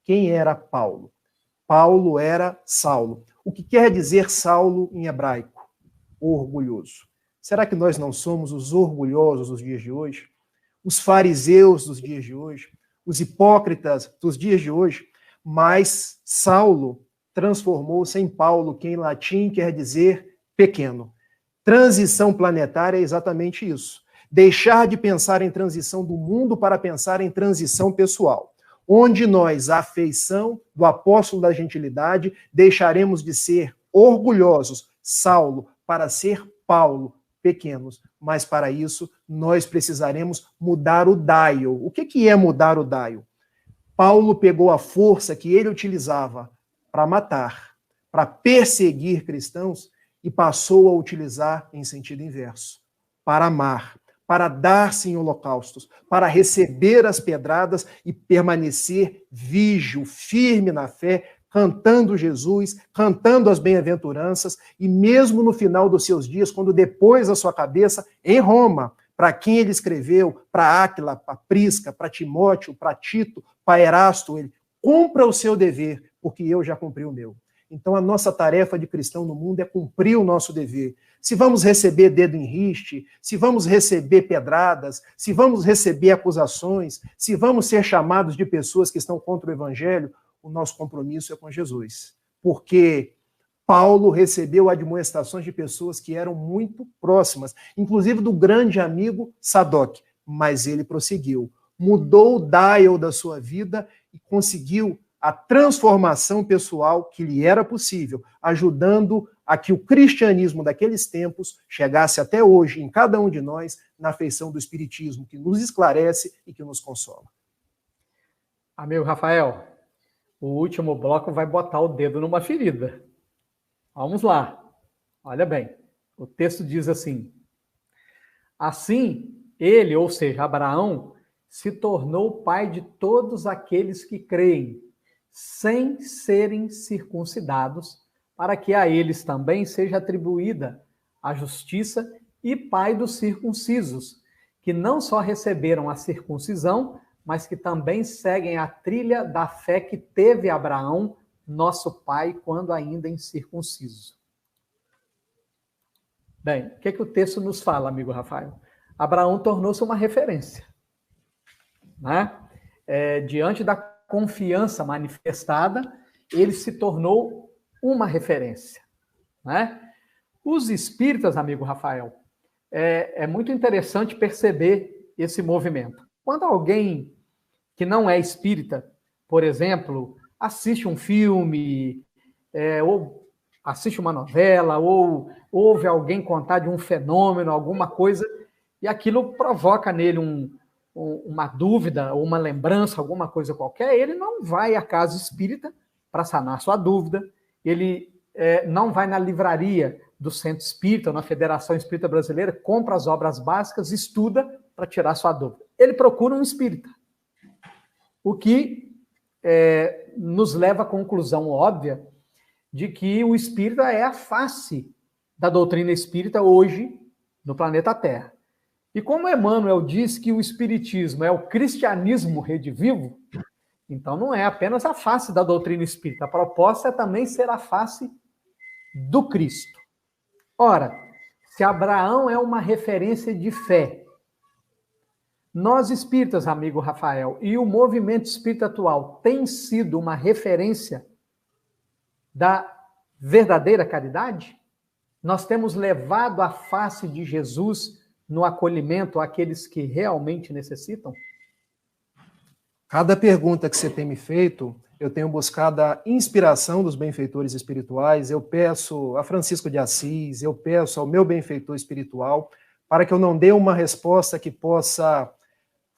quem era Paulo? Paulo era Saulo. O que quer dizer Saulo em hebraico? Orgulhoso. Será que nós não somos os orgulhosos dos dias de hoje? Os fariseus dos dias de hoje? Os hipócritas dos dias de hoje? Mas Saulo transformou-se em Paulo, que em latim quer dizer pequeno. Transição planetária é exatamente isso. Deixar de pensar em transição do mundo para pensar em transição pessoal, onde nós, à afeição do apóstolo da gentilidade, deixaremos de ser orgulhosos, Saulo, para ser Paulo, pequenos. Mas para isso, nós precisaremos mudar o dial. O que é mudar o dial? Paulo pegou a força que ele utilizava para matar, para perseguir cristãos, e passou a utilizar em sentido inverso, para amar, para dar-se em holocaustos, para receber as pedradas e permanecer vígio, firme na fé, cantando Jesus, cantando as bem-aventuranças, e mesmo no final dos seus dias, quando depôs a sua cabeça em Roma, para quem ele escreveu, para Áquila, para Prisca, para Timóteo, para Tito, para Erasto, ele cumpra o seu dever, porque eu já cumpri o meu. Então a nossa tarefa de cristão no mundo é cumprir o nosso dever. Se vamos receber dedo em riste, se vamos receber pedradas, se vamos receber acusações, se vamos ser chamados de pessoas que estão contra o evangelho, o nosso compromisso é com Jesus. Porque Paulo recebeu admoestações de pessoas que eram muito próximas, inclusive do grande amigo Sadoc, mas ele prosseguiu, mudou o dial da sua vida e conseguiu a transformação pessoal que lhe era possível, ajudando a que o cristianismo daqueles tempos chegasse até hoje, em cada um de nós, na feição do Espiritismo, que nos esclarece e que nos consola. Amigo Rafael, o último bloco vai botar o dedo numa ferida. Vamos lá. Olha bem, o texto diz assim: assim, ele, ou seja, Abraão, se tornou pai de todos aqueles que creem, sem serem circuncidados, para que a eles também seja atribuída a justiça, e pai dos circuncisos, que não só receberam a circuncisão, mas que também seguem a trilha da fé que teve Abraão, nosso pai, quando ainda incircunciso. Bem, o que o texto nos fala, amigo Rafael? Abraão tornou-se uma referência, né? Diante da confiança manifestada, ele se tornou uma referência, né? Os espíritas, amigo Rafael, é muito interessante perceber esse movimento. Quando alguém que não é espírita, por exemplo, assiste um filme, ou assiste uma novela, ou ouve alguém contar de um fenômeno, alguma coisa, e aquilo provoca nele uma dúvida, ou uma lembrança, alguma coisa qualquer, ele não vai à casa espírita para sanar sua dúvida, ele não vai na livraria do Centro Espírita, na Federação Espírita Brasileira, compra as obras básicas, estuda para tirar sua dúvida. Ele procura um espírita. O que nos leva à conclusão óbvia de que o espírita é a face da doutrina espírita hoje no planeta Terra. E como Emmanuel diz que o espiritismo é o cristianismo redivivo, então não é apenas a face da doutrina espírita, a proposta é também ser a face do Cristo. Ora, se Abraão é uma referência de fé, nós espíritas, amigo Rafael, e o movimento espírita atual tem sido uma referência da verdadeira caridade? Nós temos levado a face de Jesus no acolhimento àqueles que realmente necessitam? Cada pergunta que você tem me feito, eu tenho buscado a inspiração dos benfeitores espirituais, eu peço a Francisco de Assis, eu peço ao meu benfeitor espiritual, para que eu não dê uma resposta que possa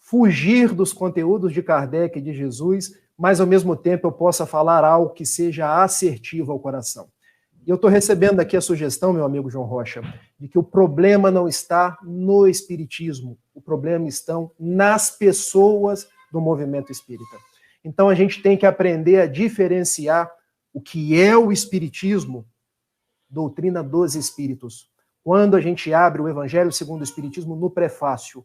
fugir dos conteúdos de Kardec e de Jesus, mas ao mesmo tempo eu possa falar algo que seja assertivo ao coração. E eu estou recebendo aqui a sugestão, meu amigo João Rocha, de que o problema não está no espiritismo, o problema está nas pessoas do movimento espírita. Então a gente tem que aprender a diferenciar o que é o espiritismo, doutrina dos espíritos. Quando a gente abre o Evangelho segundo o Espiritismo no prefácio,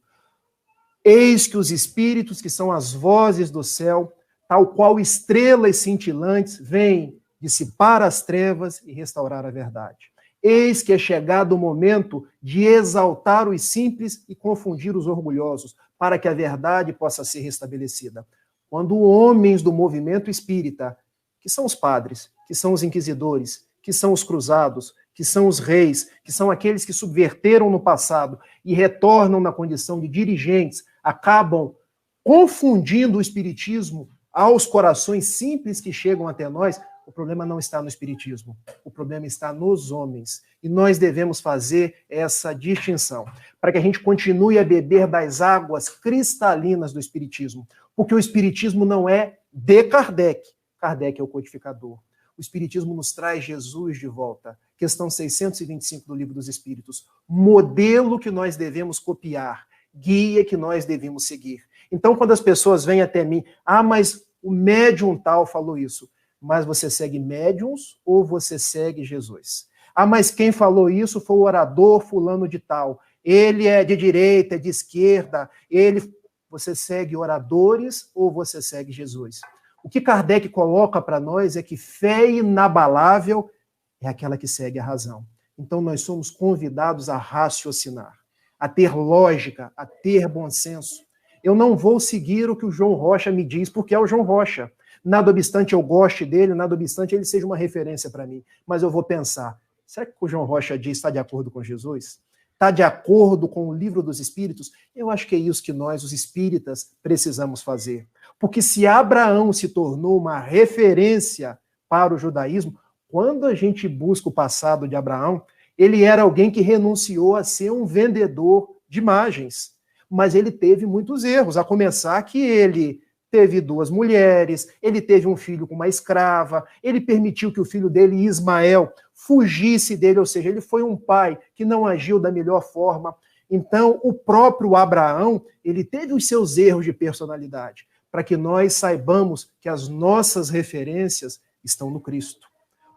eis que os espíritos, que são as vozes do céu, tal qual estrelas cintilantes, vêm dissipar as trevas e restaurar a verdade. Eis que é chegado o momento de exaltar os simples e confundir os orgulhosos, para que a verdade possa ser restabelecida. Quando homens do movimento espírita, que são os padres, que são os inquisidores, que são os cruzados, que são os reis, que são aqueles que subverteram no passado e retornam na condição de dirigentes, acabam confundindo o espiritismo aos corações simples que chegam até nós, o problema não está no espiritismo, o problema está nos homens. E nós devemos fazer essa distinção, para que a gente continue a beber das águas cristalinas do espiritismo, porque o espiritismo não é de Kardec, Kardec é o codificador. O espiritismo nos traz Jesus de volta. Questão 625 do Livro dos Espíritos. Modelo que nós devemos copiar, guia que nós devemos seguir. Então, quando as pessoas vêm até mim, mas o médium tal falou isso. Mas você segue médiums ou você segue Jesus? Mas quem falou isso foi o orador fulano de tal. Ele é de direita, é de esquerda. Você segue oradores ou você segue Jesus? O que Kardec coloca para nós é que fé inabalável é aquela que segue a razão. Então nós somos convidados a raciocinar, a ter lógica, a ter bom senso. Eu não vou seguir o que o João Rocha me diz, porque é o João Rocha. Nada obstante eu goste dele, nada obstante ele seja uma referência para mim. Mas eu vou pensar, será que o que o João Rocha diz está de acordo com Jesus? Está de acordo com o livro dos Espíritos? Eu acho que é isso que nós, os espíritas, precisamos fazer. Porque se Abraão se tornou uma referência para o judaísmo, quando a gente busca o passado de Abraão, ele era alguém que renunciou a ser um vendedor de imagens. Mas ele teve muitos erros, a começar que ele teve 2 mulheres, ele teve um filho com uma escrava, ele permitiu que o filho dele, Ismael, fugisse dele, ou seja, ele foi um pai que não agiu da melhor forma. Então, o próprio Abraão, ele teve os seus erros de personalidade, para que nós saibamos que as nossas referências estão no Cristo.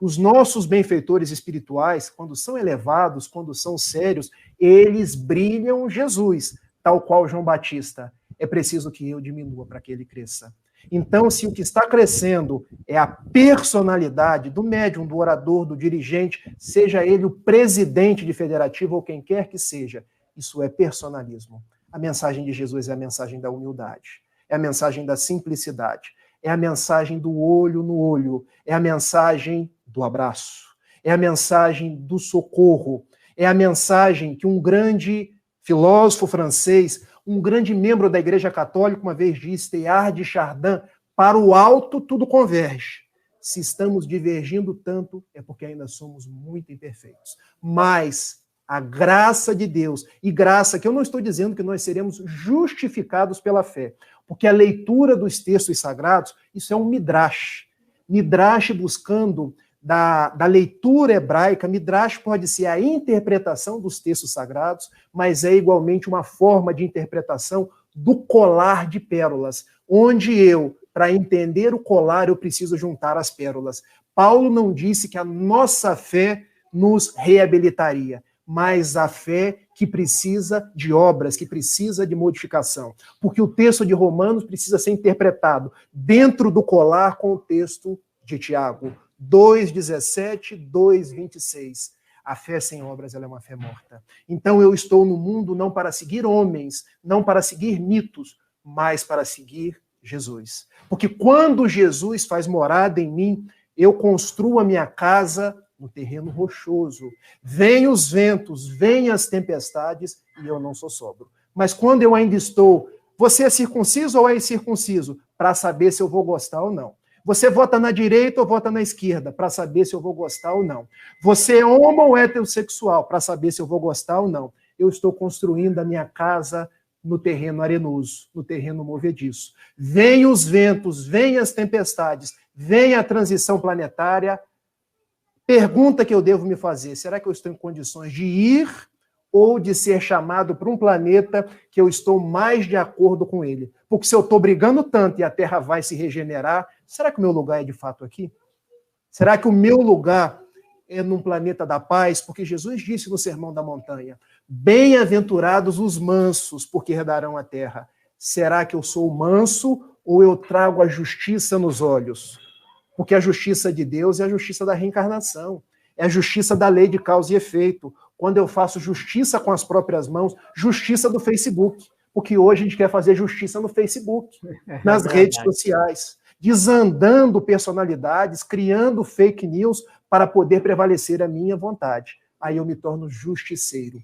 Os nossos benfeitores espirituais, quando são elevados, quando são sérios, eles brilham Jesus, tal qual João Batista. É preciso que eu diminua para que ele cresça. Então, se o que está crescendo é a personalidade do médium, do orador, do dirigente, seja ele o presidente de federativa ou quem quer que seja, isso é personalismo. A mensagem de Jesus é a mensagem da humildade, é a mensagem da simplicidade, é a mensagem do olho no olho, é a mensagem do abraço, é a mensagem do socorro, é a mensagem que um grande filósofo francês, um grande membro da Igreja Católica, uma vez disse, Teilhard de Chardin, para o alto tudo converge. Se estamos divergindo tanto, é porque ainda somos muito imperfeitos. Mas a graça de Deus, e graça que eu não estou dizendo que nós seremos justificados pela fé, porque a leitura dos textos sagrados, isso é um midrash. Midrash buscando da leitura hebraica, Midrash pode ser a interpretação dos textos sagrados, mas é igualmente uma forma de interpretação do colar de pérolas, onde eu, para entender o colar, eu preciso juntar as pérolas. Paulo não disse que a nossa fé nos reabilitaria, mas a fé que precisa de obras, que precisa de modificação. Porque o texto de Romanos precisa ser interpretado dentro do colar com o texto de Tiago. 2,17, 2,26. A fé sem obras, ela é uma fé morta. Então eu estou no mundo não para seguir homens, não para seguir mitos, mas para seguir Jesus. Porque quando Jesus faz morada em mim, eu construo a minha casa no terreno rochoso. Vêm os ventos, vêm as tempestades e eu não sou sóbrio. Mas quando eu ainda estou, você é circunciso ou é incircunciso? Para saber se eu vou gostar ou não. Você vota na direita ou vota na esquerda, para saber se eu vou gostar ou não. Você é homo ou heterossexual, para saber se eu vou gostar ou não. Eu estou construindo a minha casa no terreno arenoso, no terreno movediço. Vêm os ventos, vêm as tempestades, vem a transição planetária. Pergunta que eu devo me fazer, será que eu estou em condições de ir ou de ser chamado para um planeta que eu estou mais de acordo com ele? Porque se eu estou brigando tanto e a Terra vai se regenerar, será que o meu lugar é de fato aqui? Será que o meu lugar é num planeta da paz? Porque Jesus disse no Sermão da Montanha, bem-aventurados os mansos, porque herdarão a terra. Será que eu sou manso ou eu trago a justiça nos olhos? Porque a justiça de Deus é a justiça da reencarnação, é a justiça da lei de causa e efeito. Quando eu faço justiça com as próprias mãos, justiça do Facebook, porque hoje a gente quer fazer justiça no Facebook, nas redes sociais, desandando personalidades, criando fake news para poder prevalecer a minha vontade. Aí eu me torno justiceiro,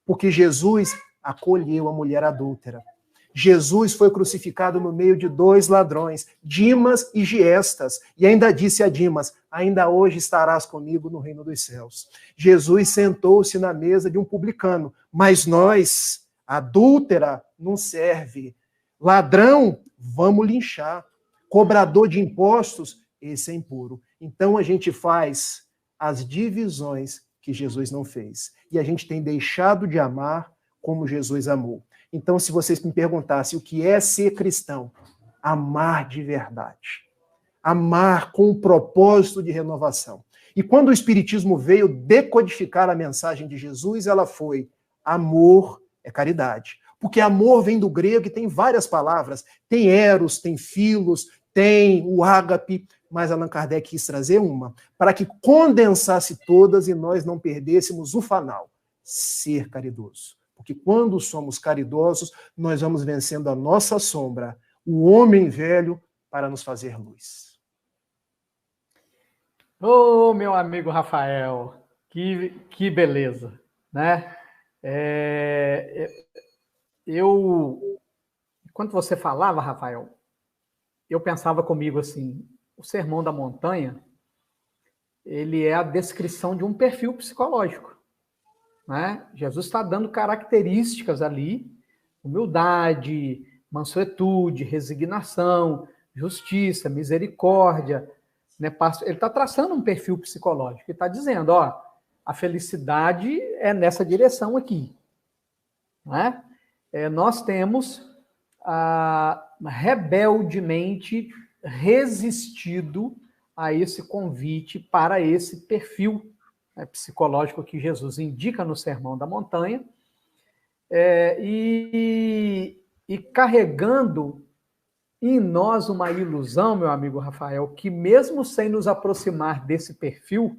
porque Jesus acolheu a mulher adúltera. Jesus foi crucificado no meio de 2 ladrões, Dimas e Giestas, e ainda disse a Dimas, ainda hoje estarás comigo no reino dos céus. Jesus sentou-se na mesa de um publicano, mas nós, adúltera, não serve. Ladrão, vamos linchar. Cobrador de impostos, esse é impuro. Então a gente faz as divisões que Jesus não fez. E a gente tem deixado de amar como Jesus amou. Então, se vocês me perguntassem o que é ser cristão, amar de verdade. Amar com o propósito de renovação. E quando o Espiritismo veio decodificar a mensagem de Jesus, ela foi: amor é caridade. Porque amor vem do grego e tem várias palavras. Tem eros, tem filos, tem o ágape, mas Allan Kardec quis trazer uma, para que condensasse todas e nós não perdêssemos o fanal, ser caridoso. Porque quando somos caridosos, nós vamos vencendo a nossa sombra, o homem velho, para nos fazer luz. Ô, meu amigo Rafael, que beleza, né? Enquanto você falava, Rafael, eu pensava comigo assim, o Sermão da Montanha, ele é a descrição de um perfil psicológico, né? Jesus está dando características ali, humildade, mansuetude, resignação, justiça, misericórdia, né? Ele está traçando um perfil psicológico, ele está dizendo, ó, a felicidade é nessa direção aqui, né? Nós temos rebeldemente resistido a esse convite para esse perfil, né, psicológico que Jesus indica no Sermão da Montanha, e carregando em nós uma ilusão, meu amigo Rafael, que mesmo sem nos aproximar desse perfil,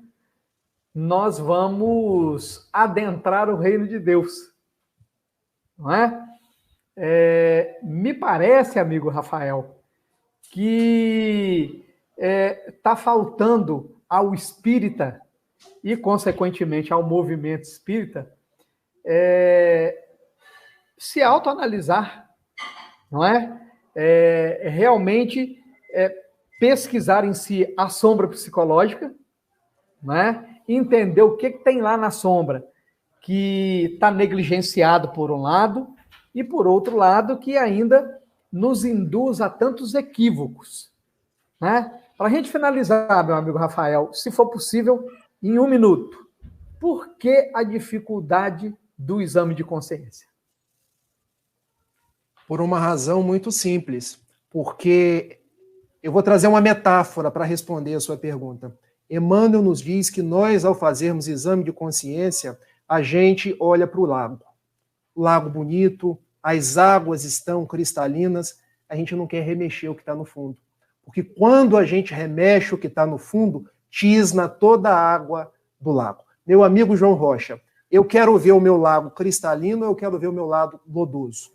nós vamos adentrar o reino de Deus, não é? Me parece, amigo Rafael, que está faltando ao espírita e, consequentemente, ao movimento espírita se autoanalisar, não é? Realmente pesquisar em si a sombra psicológica, não é? Entender o que tem lá na sombra que está negligenciado por um lado e, por outro lado, que ainda nos induz a tantos equívocos, né? Para a gente finalizar, meu amigo Rafael, se for possível, em 1 minuto, por que a dificuldade do exame de consciência? Por uma razão muito simples, porque eu vou trazer uma metáfora para responder a sua pergunta. Emmanuel nos diz que nós, ao fazermos exame de consciência, a gente olha para o lago bonito, as águas estão cristalinas, a gente não quer remexer o que está no fundo. Porque quando a gente remexe o que está no fundo, tisna toda a água do lago. Meu amigo João Rocha, eu quero ver o meu lago cristalino ou eu quero ver o meu lago lodoso?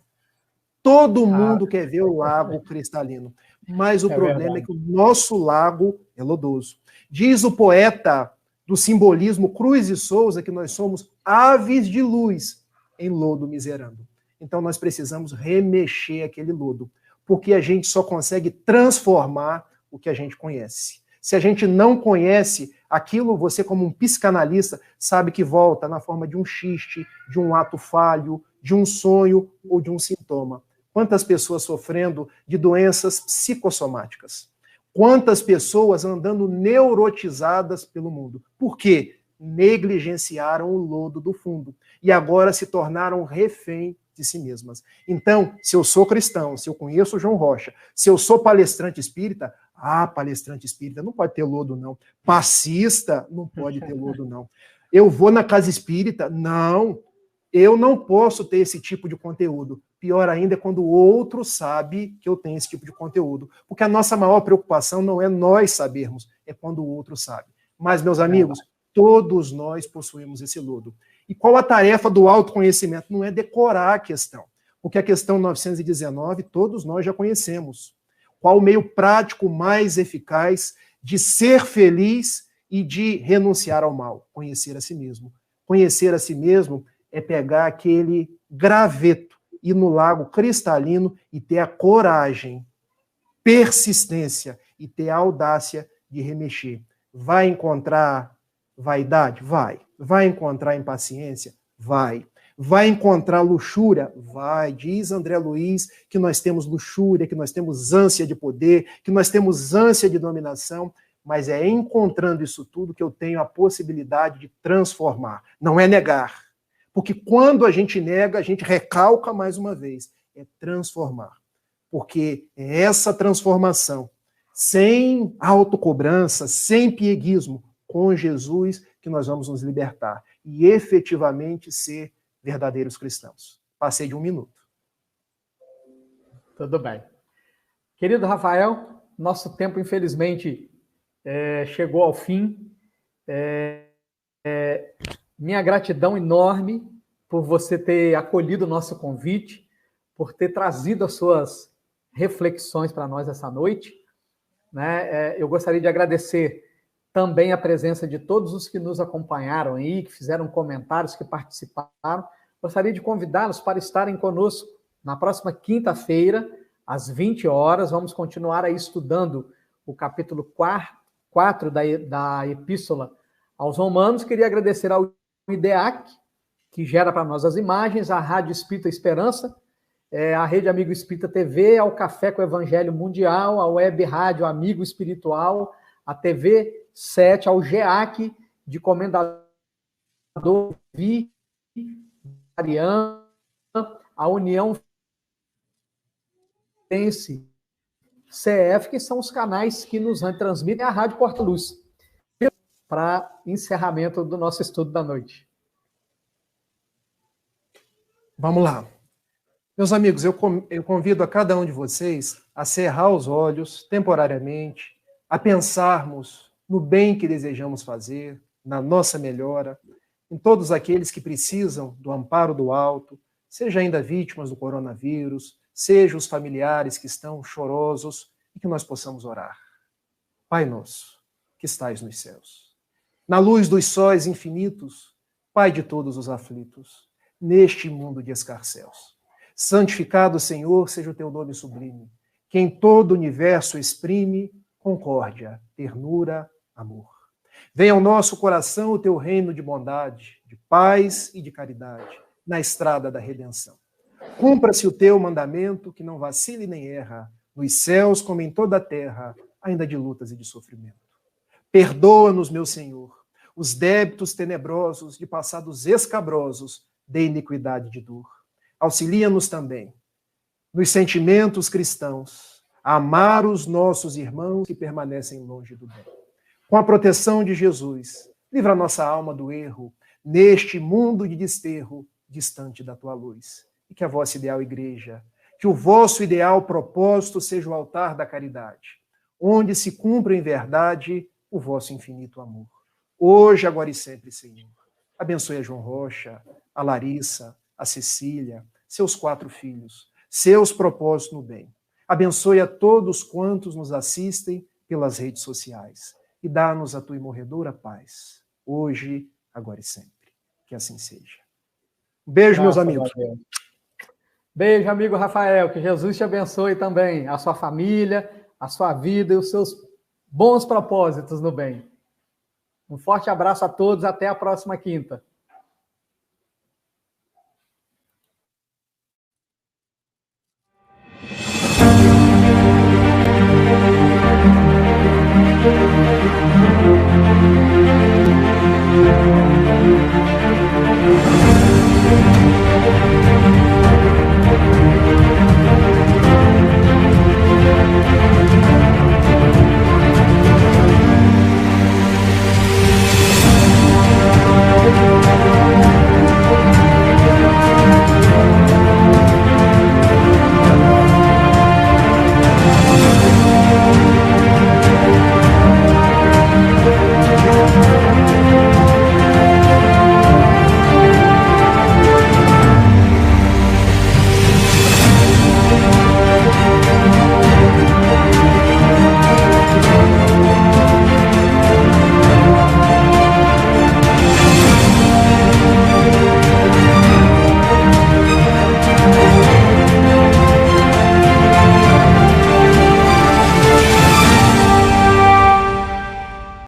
Todo mundo quer ver o lago cristalino. Mas o problema é que o nosso lago é lodoso. Diz o poeta do simbolismo Cruz de Souza que nós somos aves de luz em lodo miserando. Então nós precisamos remexer aquele lodo, porque a gente só consegue transformar o que a gente conhece. Se a gente não conhece aquilo, você como um psicanalista sabe que volta na forma de um xiste, de um ato falho, de um sonho ou de um sintoma. Quantas pessoas sofrendo de doenças psicossomáticas? Quantas pessoas andando neurotizadas pelo mundo? Por quê? Negligenciaram o lodo do fundo e agora se tornaram refém de si mesmas. Então, se eu sou cristão, se eu conheço o João Rocha, se eu sou palestrante espírita, palestrante espírita não pode ter lodo, não. Passista não pode ter lodo, não. Eu vou na casa espírita? Não. Eu não posso ter esse tipo de conteúdo. Pior ainda é quando o outro sabe que eu tenho esse tipo de conteúdo. Porque a nossa maior preocupação não é nós sabermos, é quando o outro sabe. Mas, meus amigos, todos nós possuímos esse lodo. E qual a tarefa do autoconhecimento? Não é decorar a questão. Porque a questão 919 todos nós já conhecemos. Qual o meio prático mais eficaz de ser feliz e de renunciar ao mal? Conhecer a si mesmo. Conhecer a si mesmo é pegar aquele graveto, ir no lago cristalino e ter a coragem, persistência e ter a audácia de remexer. Vai encontrar vaidade? Vai. Vai encontrar impaciência? Vai. Vai encontrar luxúria? Vai. Diz André Luiz que nós temos luxúria, que nós temos ânsia de poder, que nós temos ânsia de dominação, mas é encontrando isso tudo que eu tenho a possibilidade de transformar. Não é negar. Porque quando a gente nega, a gente recalca mais uma vez. É transformar. Porque é essa transformação, sem autocobrança, sem pieguismo, com Jesus, que nós vamos nos libertar. E efetivamente ser verdadeiros cristãos. Passei de 1 minuto. Tudo bem. Querido Rafael, nosso tempo, infelizmente, chegou ao fim. Minha gratidão enorme por você ter acolhido o nosso convite, por ter trazido as suas reflexões para nós essa noite. Né? Eu gostaria de agradecer também a presença de todos os que nos acompanharam aí, que fizeram comentários, que participaram. Gostaria de convidá-los para estarem conosco na próxima quinta-feira, às 20 horas. Vamos continuar aí estudando o capítulo 4 da Epístola aos Romanos. Queria agradecer ao IDEAC, que gera para nós as imagens, a Rádio Espírita Esperança, a Rede Amigo Espírita TV, ao Café com o Evangelho Mundial, a Web Rádio Amigo Espiritual, a TV 7, ao GEAC, de Comendador Vi, Ariana, a União CF, que são os canais que nos transmitem, a Rádio Porta Luz, para encerramento do nosso estudo da noite. Vamos lá. Meus amigos, eu convido a cada um de vocês a cerrar os olhos temporariamente, a pensarmos no bem que desejamos fazer, na nossa melhora, em todos aqueles que precisam do amparo do alto, seja ainda vítimas do coronavírus, seja os familiares que estão chorosos, e que nós possamos orar. Pai nosso, que estais nos céus, na luz dos sóis infinitos, Pai de todos os aflitos, neste mundo de escarcéus. Santificado, Senhor, seja o teu nome sublime, que em todo o universo exprime concórdia, ternura, amor. Venha ao nosso coração o teu reino de bondade, de paz e de caridade, na estrada da redenção. Cumpra-se o teu mandamento, que não vacile nem erra, nos céus como em toda a terra, ainda de lutas e de sofrimento. Perdoa-nos, meu Senhor, os débitos tenebrosos de passados escabrosos de iniquidade e de dor. Auxilia-nos também, nos sentimentos cristãos, a amar os nossos irmãos que permanecem longe do bem. Com a proteção de Jesus, livra nossa alma do erro, neste mundo de desterro, distante da tua luz. E que a vossa ideal igreja, que o vosso ideal propósito seja o altar da caridade, onde se cumpra em verdade o vosso infinito amor. Hoje, agora e sempre, Senhor. Abençoe a João Rocha, a Larissa, a Cecília, seus 4 filhos, seus propósitos no bem. Abençoe a todos quantos nos assistem pelas redes sociais. E dá-nos a tua imorredora paz, hoje, agora e sempre. Que assim seja. Um beijo, meus amigos. Beijo, amigo Rafael. Que Jesus te abençoe também, a sua família, a sua vida e os seus bons propósitos no bem. Um forte abraço a todos. Até a próxima quinta.